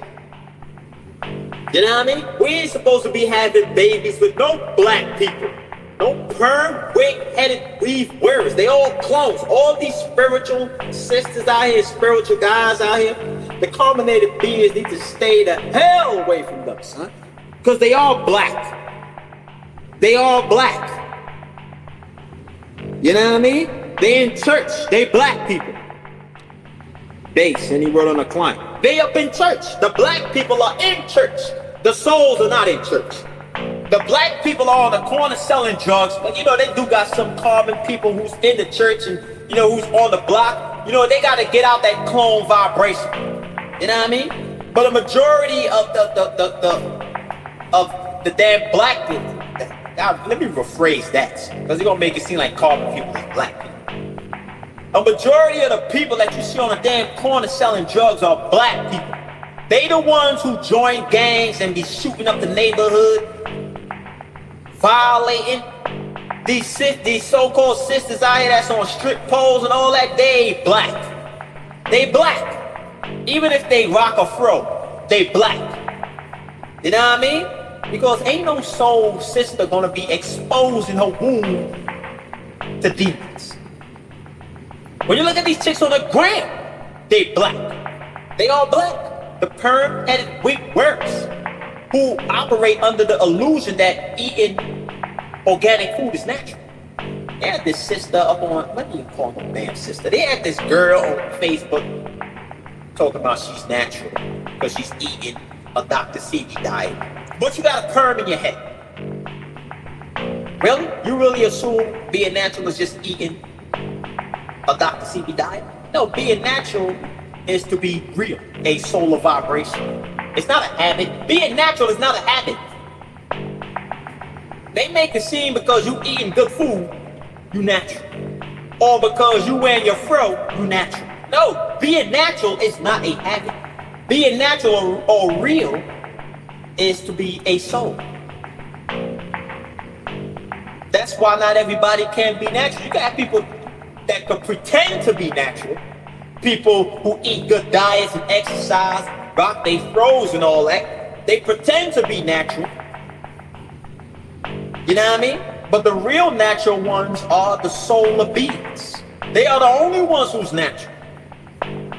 You know what I mean? We ain't supposed to be having babies with no black people. No perm, wig-headed weave wearers. They all clones. All these spiritual sisters out here, spiritual guys out here, the carbonated beings need to stay the hell away from them, son. Because they are black. They are black. You know what I mean? They in church. They black people. Base, and he wrote on a client. They up in church. The black people are in church. The souls are not in church. The black people are on the corner selling drugs, but you know, they do got some carbon people who's in the church and, you know, who's on the block. You know, they got to get out that clone vibration. You know what I mean? But a majority of the damn black people, now, let me rephrase that, because it's going to make it seem like carbon people are black people. A majority of the people that you see on the damn corner selling drugs are black people. They the ones who join gangs and be shooting up the neighborhood, violating. These so-called sisters out here that's on strip poles and all that, they black. They black. Even if they rock a fro, they black. You know what I mean? Because ain't no soul sister gonna be exposing her womb to demons. When you look at these chicks on the gram, they black. They all black. The perm-headed wig works who operate under the illusion that eating organic food is natural. They had this sister up on, what do you call her damn sister? They had this girl on Facebook talking about she's natural because she's eating a Dr. Sebi diet. But you got a perm in your head. Really? You really assume being natural is just eating a Dr. Sebi diet? No, being natural is to be real, a solar vibration. It's not a habit. Being natural is not a habit. They make it seem because you eating good food, you natural. Or because you wearing your fro, you natural. No, being natural is not a habit. Being natural or real is to be a soul. That's why not everybody can be natural. You got people that could pretend to be natural. People who eat good diets and exercise, rock they froze and all that. They pretend to be natural. You know what I mean? But the real natural ones are the solar beings. They are the only ones who's natural.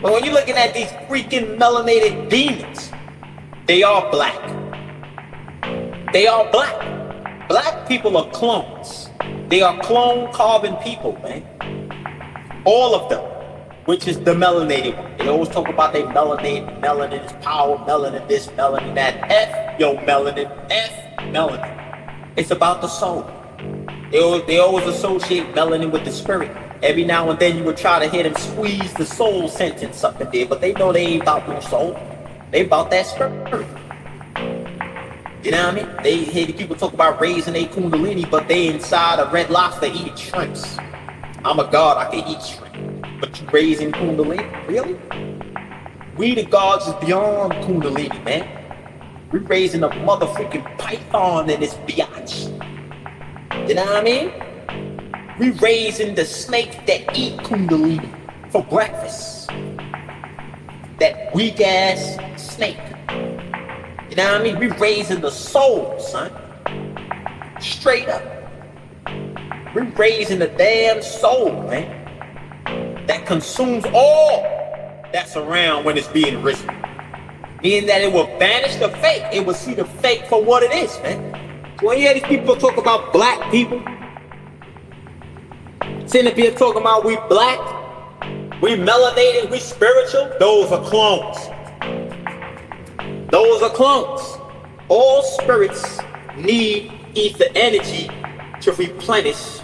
But when you're looking at these freaking melanated demons, they are black. They are black. Black people are clones. They are clone carbon people, man. All of them, which is the melanated one. They always talk about they melanin. Melanin is power. Melanin this, melanin that. F, yo, melanin. F, melanin. It's about the soul. They always associate melanin with the spirit. Every now and then you would try to hear them squeeze the soul sentence up in there, but they know they ain't about no soul. They about that spirit. You know what I mean? They hear the people talk about raising a kundalini, but they inside a Red Lobster eating shrimps. I'm a god, I can eat shrimp. But you raising kundalini? Really? We the gods is beyond kundalini, man. We raising a motherfucking python in this biatch. You know what I mean? We raising the snake that eat kundalini for breakfast. That weak ass snake. You know what I mean? We raising the soul, son. Straight up. We raising the damn soul, man. That consumes all that's around when it's being risen. Meaning that it will banish the fake. It will see the fake for what it is, man. So when you hear these people talk about black people, sitting up here talking about we black, we melanated, we spiritual, those are clones. Those are clones. All spirits need ether energy to replenish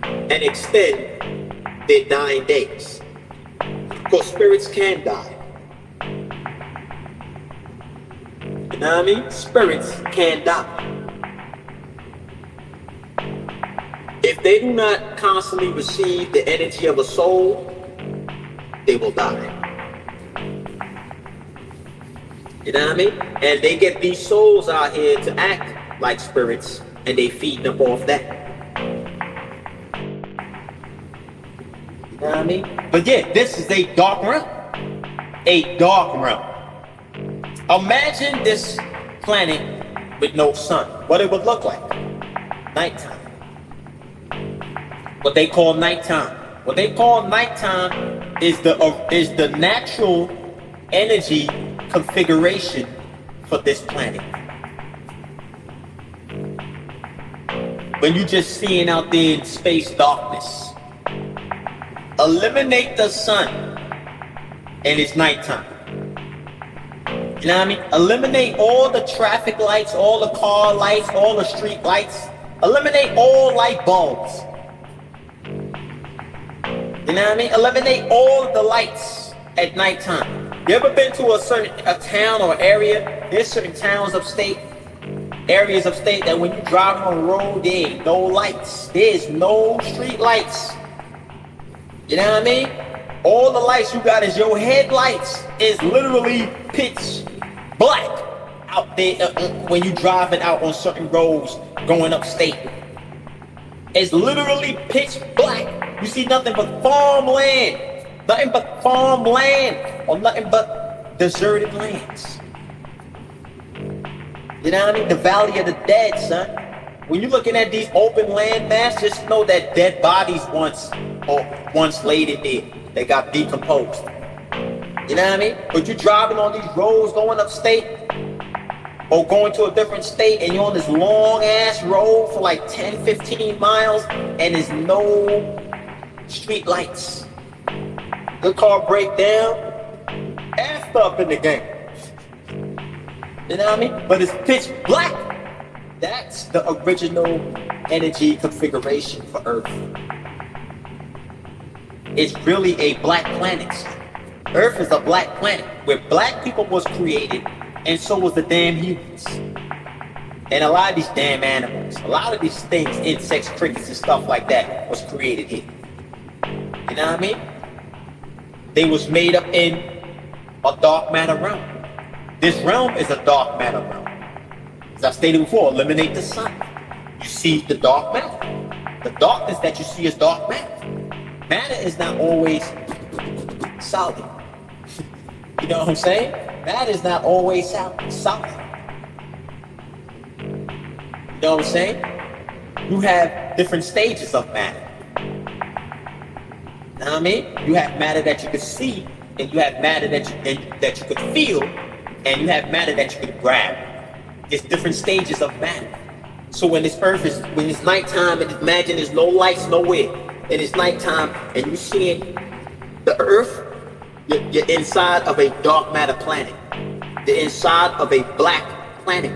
and extend their dying days. Because spirits can die. You know what I mean? Spirits can die. If they do not constantly receive the energy of a soul, they will die. You know what I mean? And they get these souls out here to act like spirits, and they feed them off that. You know what I mean? But yeah, this is a dark realm. A dark realm. Imagine this planet with no sun. What it would look like. Nighttime. What they call nighttime. What they call nighttime is the natural energy configuration for this planet. When you just seeing out there in space darkness, eliminate the sun and it's nighttime. You know what I mean? Eliminate all the traffic lights, all the car lights, all the street lights. Eliminate all light bulbs. You know what I mean? Eliminate all of the lights at nighttime. You ever been to a town or area? There's certain towns upstate, areas of state that when you drive on the road, there ain't no lights. There's no street lights. You know what I mean? All the lights you got is your headlights is literally pitch black out there when you driving out on certain roads going upstate. It's literally pitch black. You see nothing but farmland. Nothing but farmland or nothing but deserted lands. You know what I mean? The Valley of the Dead, son. When you're looking at these open land mass, just know that dead bodies once laid in there. They got decomposed. You know what I mean? But you're driving on these roads going upstate or going to a different state and you're on this long ass road for like 10, 15 miles and there's no street lights. Your car break down, effed up in the game. You know what I mean? But it's pitch black. That's the original energy configuration for Earth. It's really a black planet. Earth is a black planet where black people was created and so was the damn humans. And a lot of these damn animals, a lot of these things, insects, crickets and stuff like that was created here. You know what I mean? They was made up in a dark matter realm. This realm is a dark matter realm. As I stated before, eliminate the sun. You see the dark matter. The darkness that you see is dark matter. Matter is not always solid. You know what I'm saying? Matter is not always solid. You know what I'm saying? You have different stages of matter. You know what I mean? You have matter that you could see, and you have matter that you could feel, and you have matter that you could grab. There's different stages of matter. So when this earth is, when it's nighttime, and imagine there's no lights nowhere, and it's nighttime, and you're seeing the earth, you're inside of a dark matter planet. You're inside of a black planet.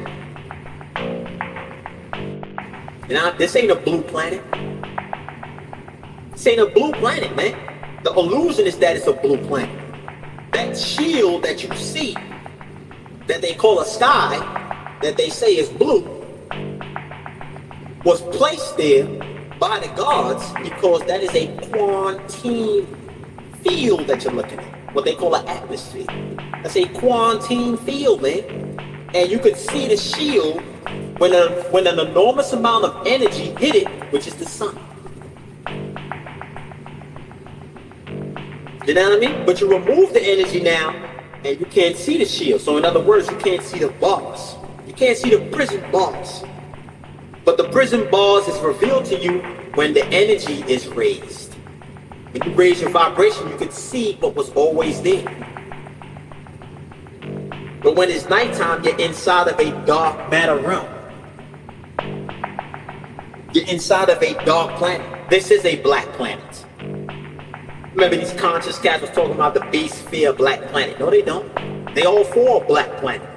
You know, this ain't a blue planet. This ain't a blue planet, man. The illusion is that it's a blue planet. That shield that you see, that they call a sky, that they say is blue, was placed there by the gods because that is a quarantine field that you're looking at. What they call an atmosphere. That's a quarantine field, man. And you could see the shield when an enormous amount of energy hit it, which is the sun. You know what I mean? But you remove the energy now, and you can't see the shield. So in other words, you can't see the bars. You can't see the prison bars. But the prison bars is revealed to you when the energy is raised. When you raise your vibration, you can see what was always there. But when it's nighttime, you're inside of a dark matter realm. You're inside of a dark planet. This is a black planet. Remember these conscious cats was talking about the beast fear black planet. No, they don't. They all for a black planet.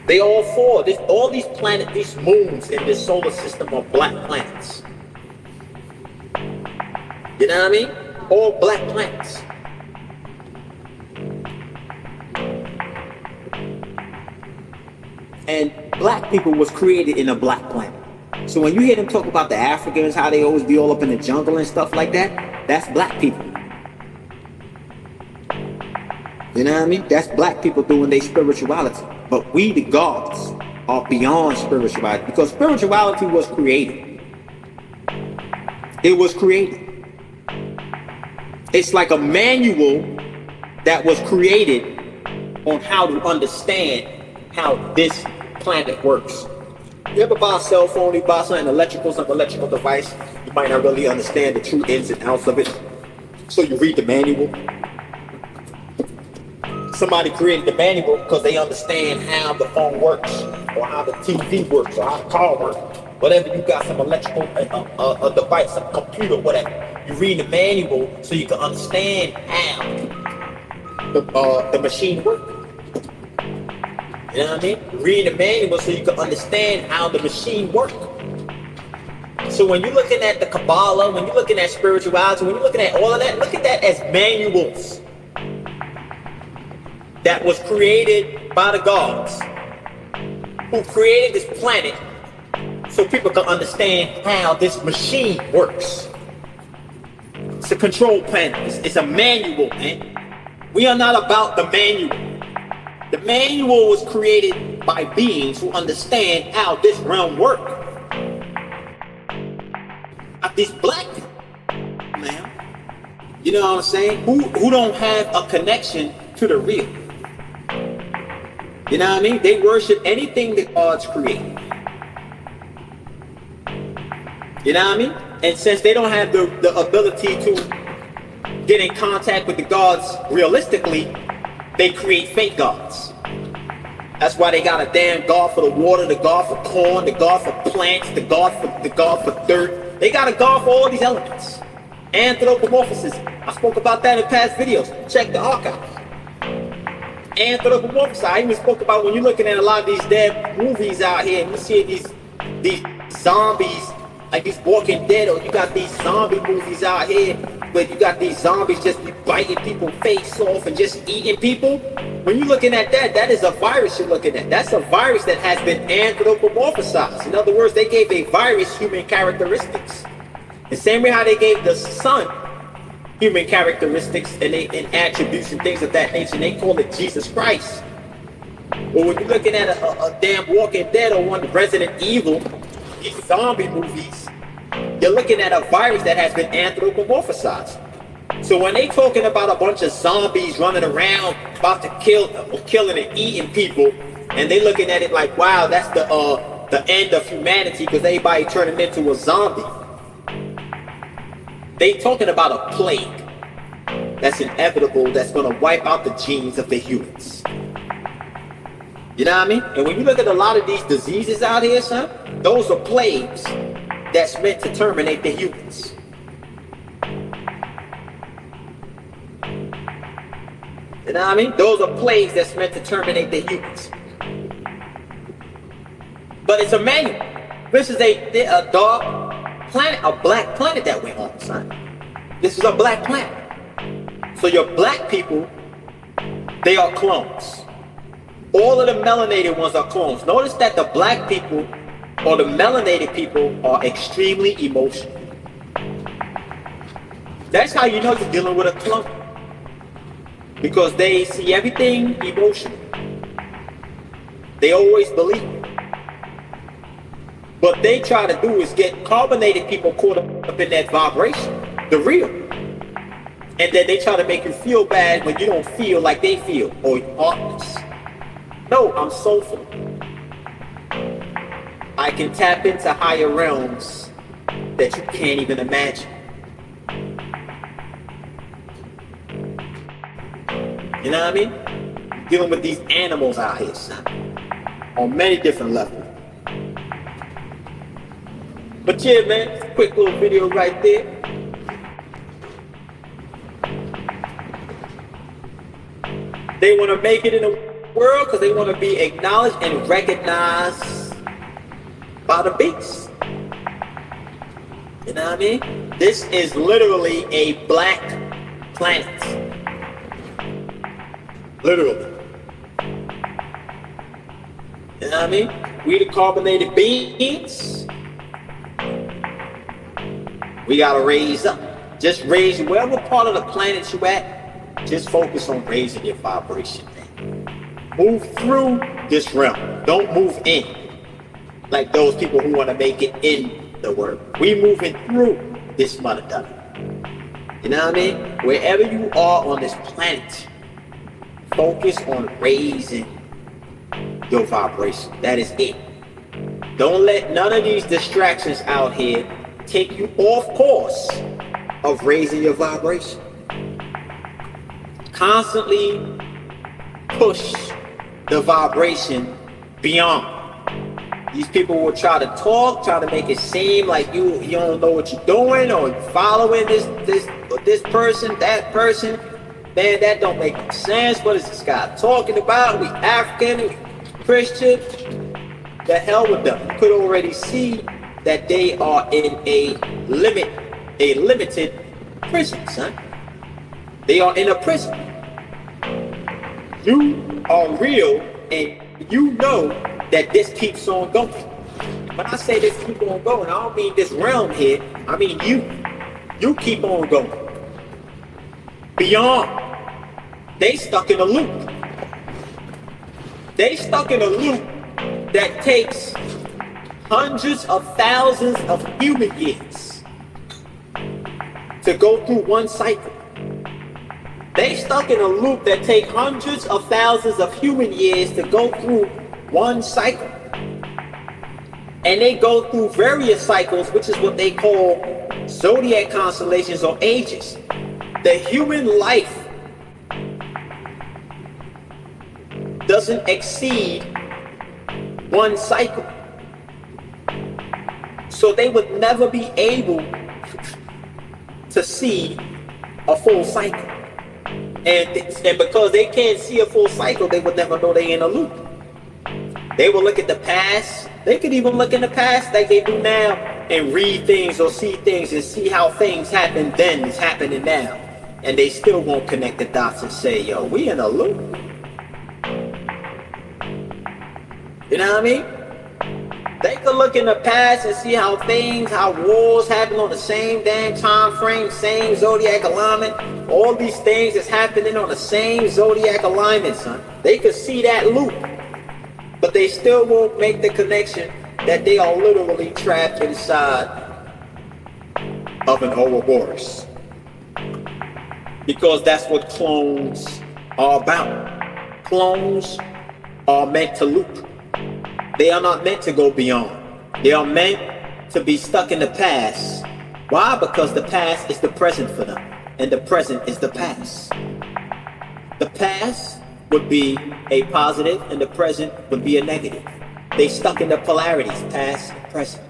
They all for this. All these planets, these moons in this solar system are black planets. You know what I mean? All black planets. And black people was created in a black planet. So when you hear them talk about the Africans, how they always be all up in the jungle and stuff like that, that's black people. You know what I mean? That's black people doing their spirituality. But we, the gods, are beyond spirituality because spirituality was created. It was created. It's like a manual that was created on how to understand how this planet works. You ever buy a cell phone, you buy some electrical device, you might not really understand the true ins and outs of it. So you read the manual. Somebody created the manual because they understand how the phone works, or how the TV works, or how the car works. Whatever you got, some electrical a device, some computer, whatever. You read the manual so you can understand how the machine works. You know what I mean? Read the manual so you can understand how the machine works. So when you're looking at the Kabbalah, when you're looking at spirituality, when you're looking at all of that, look at that as manuals that was created by the gods who created this planet so people can understand how this machine works. It's a control panel. It's a manual, man. We are not about the manual. The manual was created by beings who understand how this realm works. These black people, man, you know what I'm saying? Who don't have a connection to the real. You know what I mean? They worship anything that God's created. You know what I mean? And since they don't have the ability to get in contact with the gods realistically, they create fake gods. That's why they got a damn god for the water, the god for corn, the god for plants, the god for dirt. They got a god for all these elements. Anthropomorphism. I spoke about that in past videos. Check the archives. Anthropomorphism. I even spoke about when you're looking at a lot of these dead movies out here and you see these zombies, like these Walking Dead, or you got these zombie movies out here where you got these zombies just be biting people's face off and just eating people. When you're looking at that, that is a virus you're looking at. That's a virus that has been anthropomorphized. In other words, they gave a virus human characteristics. The same way how they gave the sun human characteristics and attributes and things of that nature. They call it Jesus Christ. But when you're looking at a damn Walking Dead or one Resident Evil, these zombie movies, you're looking at a virus that has been anthropomorphized. So when they talking about a bunch of zombies running around about to killing and eating people, and they looking at it like, wow, that's the end of humanity because everybody turning into a zombie. They talking about a plague that's inevitable, that's gonna wipe out the genes of the humans. You know what I mean? And when you look at a lot of these diseases out here, son, those are plagues that's meant to terminate the humans. You know what I mean? Those are plagues that's meant to terminate the humans. But it's a manual. This is a dark planet, a black planet that went on, son. This is a black planet. So your black people, they are clones. All of the melanated ones are clones. Notice that the black people or the melanated people are extremely emotional. That's how you know you're dealing with a clone. Because they see everything emotional. They always believe. What they try to do is get carbonated people caught up in that vibration, the real. And then they try to make you feel bad when you don't feel like they feel, or you're heartless. No, I'm soulful. I can tap into higher realms that you can't even imagine. You know what I mean? Dealing with these animals out here, son, on many different levels. But yeah, man, it's a quick little video right there. They want to make it in the world because they want to be acknowledged and recognized by the beast. You know what I mean? This is literally a black planet. Literally. You know what I mean? We the carbonated beings. We gotta raise up. Just raise wherever part of the planet you at. Just focus on raising your vibration, man. Move through this realm. Don't move in. Like those people who want to make it in the world. We moving through this mother duck. You know what I mean? Wherever you are on this planet, focus on raising your vibration. That is it. Don't let none of these distractions out here take you off course of raising your vibration. Constantly push the vibration beyond. These people will try to talk, try to make it seem like you don't know what you're doing, or you're following this person, that person. Man, that don't make any sense. What is this guy talking about? We African, we Christian. The hell with them. You could already see that they are in a limited prison, son. They are in a prison. You are real, and you know that this keeps on going. When I say this keep on going, I don't mean this realm here. I mean you. You keep on going. beyond. They stuck in a loop. They stuck in a loop that takes hundreds of thousands of human years to go through one cycle. They stuck in a loop that takes hundreds of thousands of human years to go through one cycle. And they go through various cycles, which is what they call zodiac constellations or ages. The human life doesn't exceed one cycle. So they would never be able to see a full cycle. And because they can't see a full cycle, they would never know they're in a loop. They will look at the past. They could even look in the past like they do now and read things or see things and see how things happened then is happening now. And they still won't connect the dots and say, yo, we in a loop. You know what I mean? They could look in the past and see how wars happen on the same damn time frame, same zodiac alignment. All these things is happening on the same zodiac alignment, son. They could see that loop. But they still won't make the connection that they are literally trapped inside of an Ouroboros. Because that's what clones are about. Clones are meant to loop. They are not meant to go beyond. They are meant to be stuck in the past. Why? Because the past is the present for them. And the present is the past. The past would be a positive and the present would be a negative. They stuck in the polarities, past and present,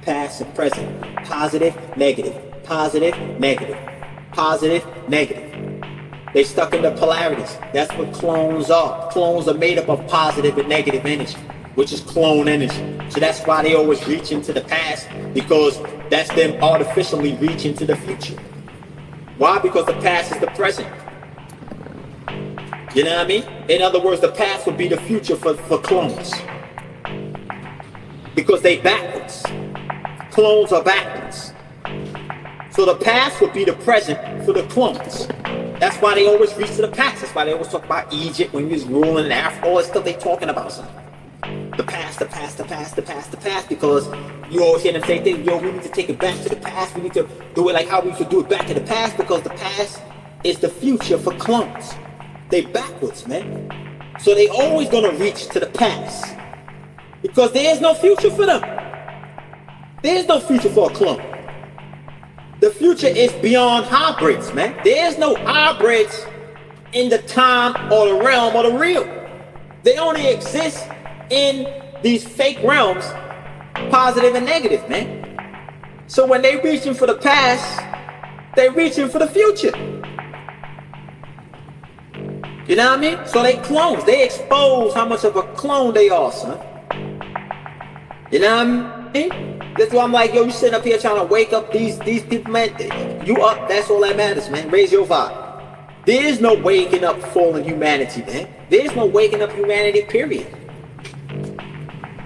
past and present, positive, negative, positive, negative, positive, negative. They stuck in the polarities. That's what clones are. Clones are made up of positive and negative energy, which is clone energy. So that's why they always reach into the past, because that's them artificially reaching to the future. Why? Because the past is the present. You know what I mean? In other words, the past would be the future for clones. Because they backwards. Clones are backwards. So the past would be the present for the clones. That's why they always reach to the past. That's why they always talk about Egypt when he was ruling in Africa. All that stuff they talking about, son. The past, the past, the past, the past, the past. Because you always hear them say things, yo, we need to take it back to the past. We need to do it like how we should do it back in the past. Because the past is the future for clones. They backwards, man. So they always gonna reach to the past. Because there is no future for them. There is no future for a clone. The future is beyond hybrids, man. There is no hybrids in the time or the realm or the real. They only exist in these fake realms, positive and negative, man. So when they reaching for the past, they reaching for the future. You know what I mean? So they clones. They expose how much of a clone they are, son. You know what I mean? That's why I'm like, yo, you sitting up here trying to wake up these people, man. You up, that's all that matters, man. Raise your vibe. There is no waking up fallen humanity, man. There is no waking up humanity, period.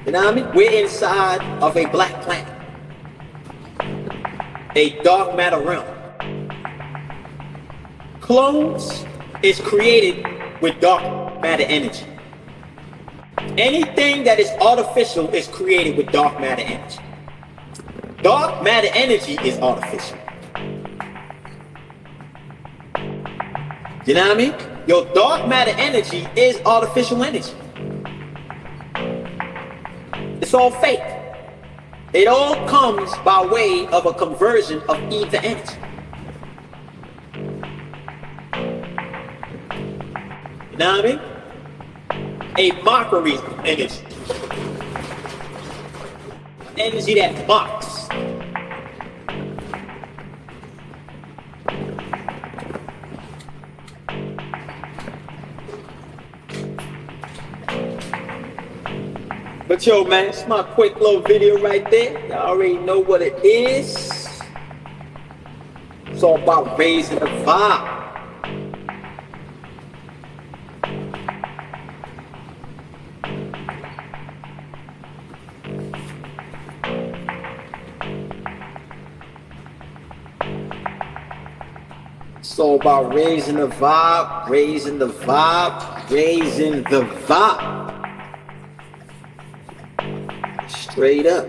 You know what I mean? We're inside of a black planet. A dark matter realm. Clones is created with dark matter energy. Anything that is artificial is created with dark matter energy. Dark matter energy is artificial. You know what I mean? Your dark matter energy is artificial energy. It's all fake. It all comes by way of a conversion of ether energy. You know what I mean? A mockery energy. Energy that mocks. But yo, man, it's my quick little video right there. Y'all already know what it is. It's all about raising the vibe. It's all about raising the vibe, raising the vibe, raising the vibe. Straight up.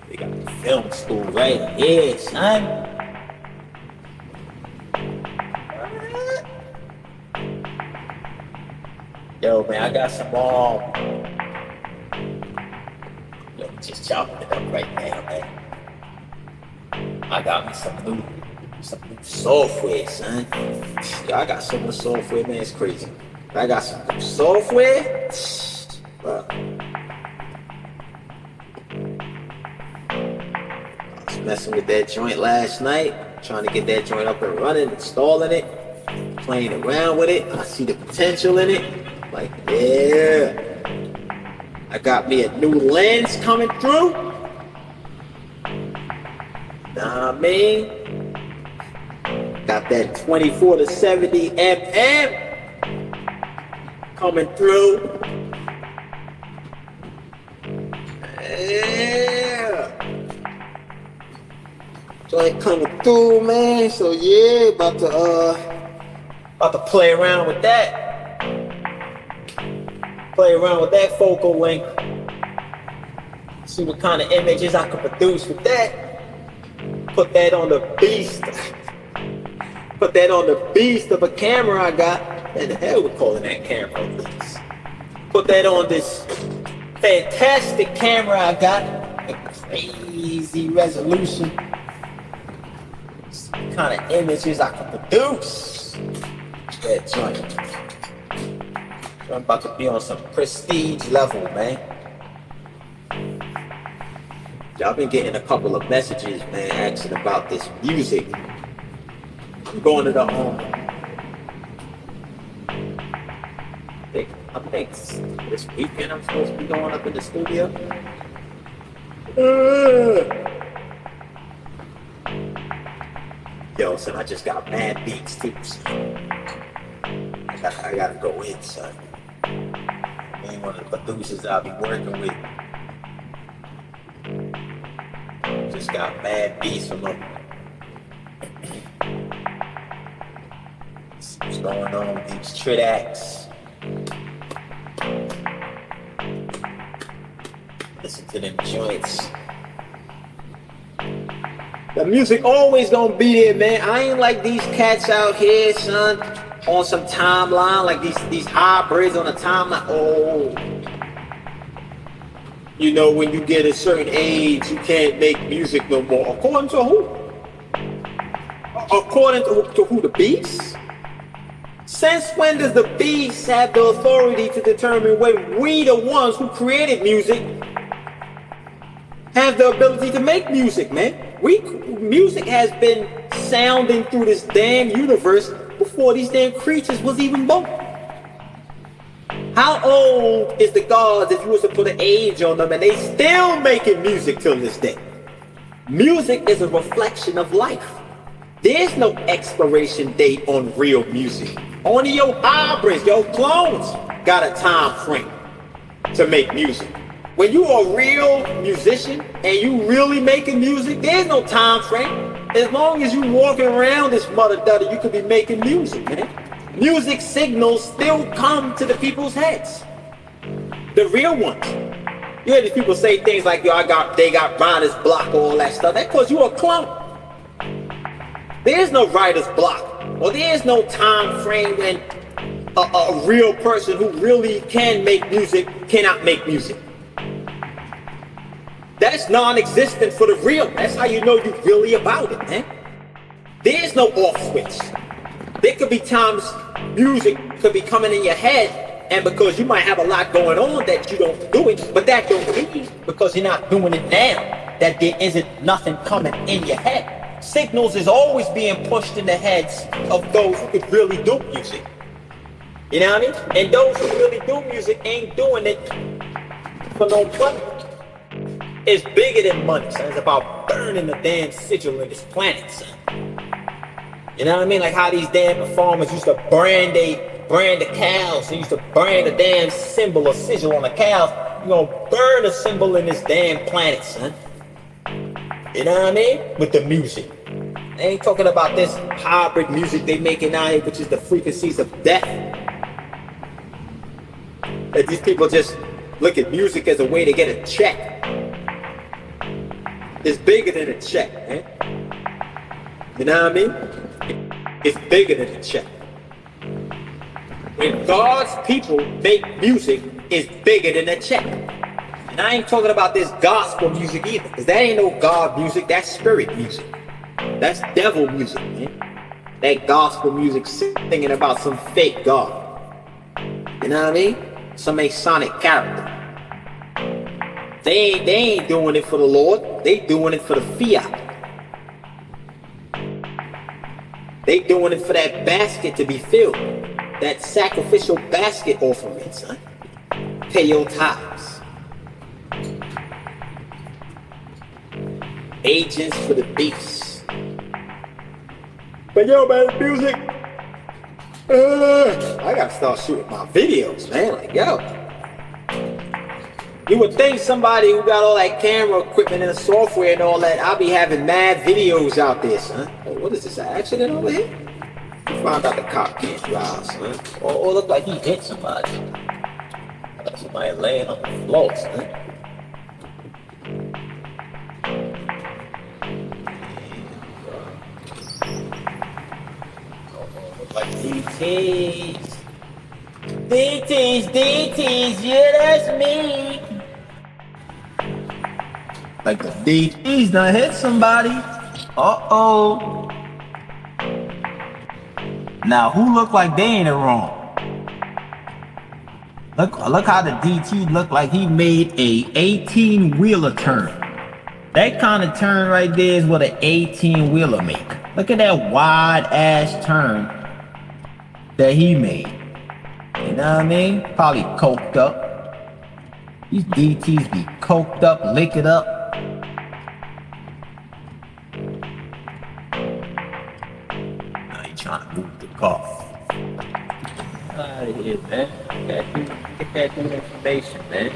We got the film school right here, son. Yo, man, I got some yo, just chopping it up right now, man. I got me some new software, son. Yo, I got so much software, man, it's crazy. I got some new software, bro. I was messing with that joint last night, trying to get that joint up and running, installing it, playing around with it. I see the potential in it. Like, yeah, I got me a new lens coming through. Nah, I mean, got that 24 to 70 mm coming through. Yeah, joint coming through, man. So yeah, about to play around with that. Play around with that focal length. See what kind of images I can produce with that. Put that on the beast. Put that on the beast of a camera I got. What the hell we calling that camera? Put that on this fantastic camera I got. A crazy resolution. See what kind of images I can produce. That joint. I'm about to be on some prestige level, man. Y'all been getting a couple of messages, man, asking about this music. I'm going to the I think this weekend I'm supposed to be going up in the studio. Yo, son, I just got mad beats too, son. I gotta go in, son. Ain't one of the producers I'll be working with. Just got mad beats from them. See what's going on with these tracks. Listen to them joints. The music always gonna be there, man. I ain't like these cats out here, son, on some timeline, like these hybrids on a timeline. Oh, you know, when you get a certain age, you can't make music no more. According to who? According to who? The Beast? Since when does the Beast have the authority to determine when we, the ones who created music, have the ability to make music, man? Music has been sounding through this damn universe before these damn creatures was even born. How old is the gods if you was to put an age on them and they still making music till this day? Music is a reflection of life. There's no expiration date on real music. Only your hybrids, your clones got a time frame to make music. When you are a real musician and you really making music, there's no time frame. As long as you walking around this mother dutter, you could be making music, man. Music signals still come to the people's heads. The real ones. You hear these people say things like, yo, they got writer's block, all that stuff. That's because you're a clone. There's no writer's block. Or there's no time frame when a real person who really can make music cannot make music. That's non-existent for the real. That's how you know you're really about it, man. There's no off switch. There could be times music could be coming in your head, and because you might have a lot going on that you don't do it, but that don't mean because you're not doing it now that there isn't nothing coming in your head. Signals is always being pushed in the heads of those who could really do music. You know what I mean? And those who really do music ain't doing it for no money. It's bigger than money, son. It's about burning the damn sigil in this planet, son. You know what I mean? Like how these damn performers used to brand the cows. They used to brand a damn symbol or sigil on the cows. You gonna burn a symbol in this damn planet, son. You know what I mean? With the music. They ain't talking about this hybrid music they making out here, which is the frequencies of death. That these people just look at music as a way to get a check. It's bigger than a check, man. You know what I mean? It's bigger than a check. When God's people make music, it's bigger than a check. And I ain't talking about this gospel music either, because that ain't no God music, that's spirit music. That's devil music, man. That gospel music singing about some fake God. You know what I mean? Some Masonic character. They ain't doing it for the Lord. They doing it for the fiat. They doing it for that basket to be filled. That sacrificial basket offering, son. Pay your tithes. Agents for the beast. But yo, man, music. I gotta start shooting my videos, man. Like, yo. You would think somebody who got all that camera equipment and the software and all that, I'll be having mad videos out there, son. Oh, what is this, an accident over here? You found out the cop can't drive, son. Oh, look like he hit somebody. Got somebody laying on the floor, son. Like DTs. DTs, yeah, that's me. Like the DTs done hit somebody. Uh-oh. Now, who look like they ain't it wrong? Look how the DT look like he made a 18-wheeler turn. That kind of turn right there is what an 18-wheeler make. Look at that wide-ass turn that he made. You know what I mean? Probably coked up. These DTs be coked up, lick it up. Now he trying to move the car. Get out of here, man. Get that new information, man.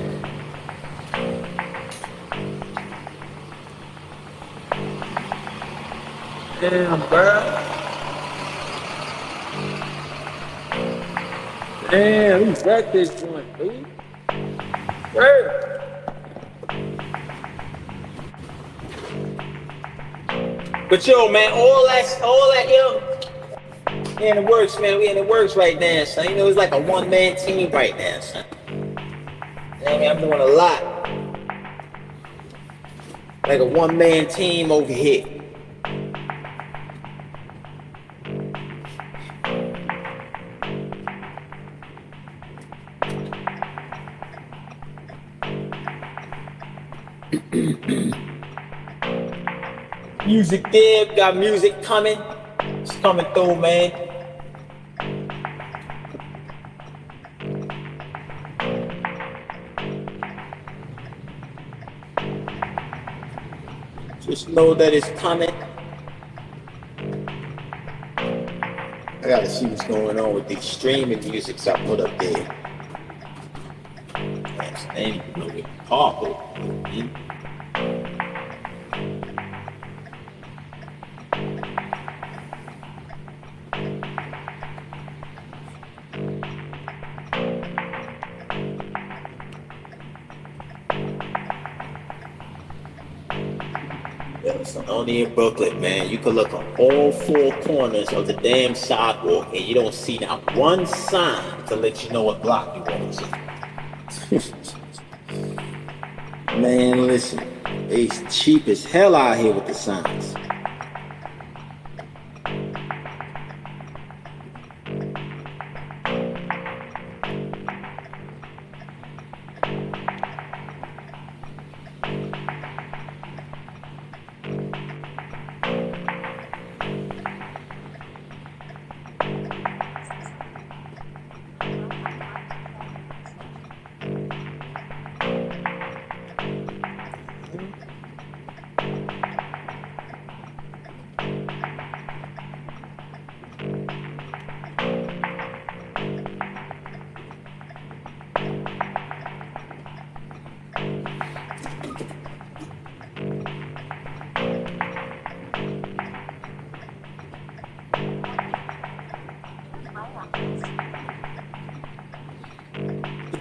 Damn, bro. Damn, who wrecked this joint, dude? Where? But yo, man, all that, yo, we in the works, man. We in the works right now, son. You know, it's like a one-man team right now, son. I mean, I'm doing a lot. Like a one-man team over here. Music there, got music coming. It's coming through, man. Just know that it's coming. I gotta see what's going on with these streaming musics I put up there. Ain't even know what powerful. Only in Brooklyn, man. You can look on all four corners of the damn sidewalk and you don't see not one sign to let you know what block you want to see. Man, listen. It's cheap as hell out here with the signs.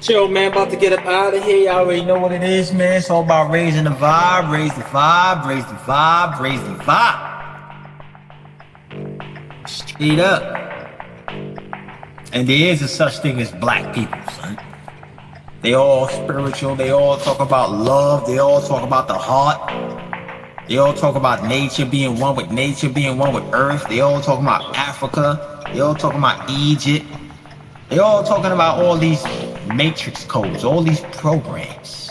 Chill, man. About to get up out of here. Y'all already know what it is, man. It's all about raising the vibe, raise the vibe, raise the vibe, raise the vibe. Straight up. And there is a such thing as black people, son. They all spiritual. They all talk about love. They all talk about the heart. They all talk about nature being one with nature, being one with earth. They all talking about Africa. They all talking about Egypt. They all talking about all these matrix codes, all these programs.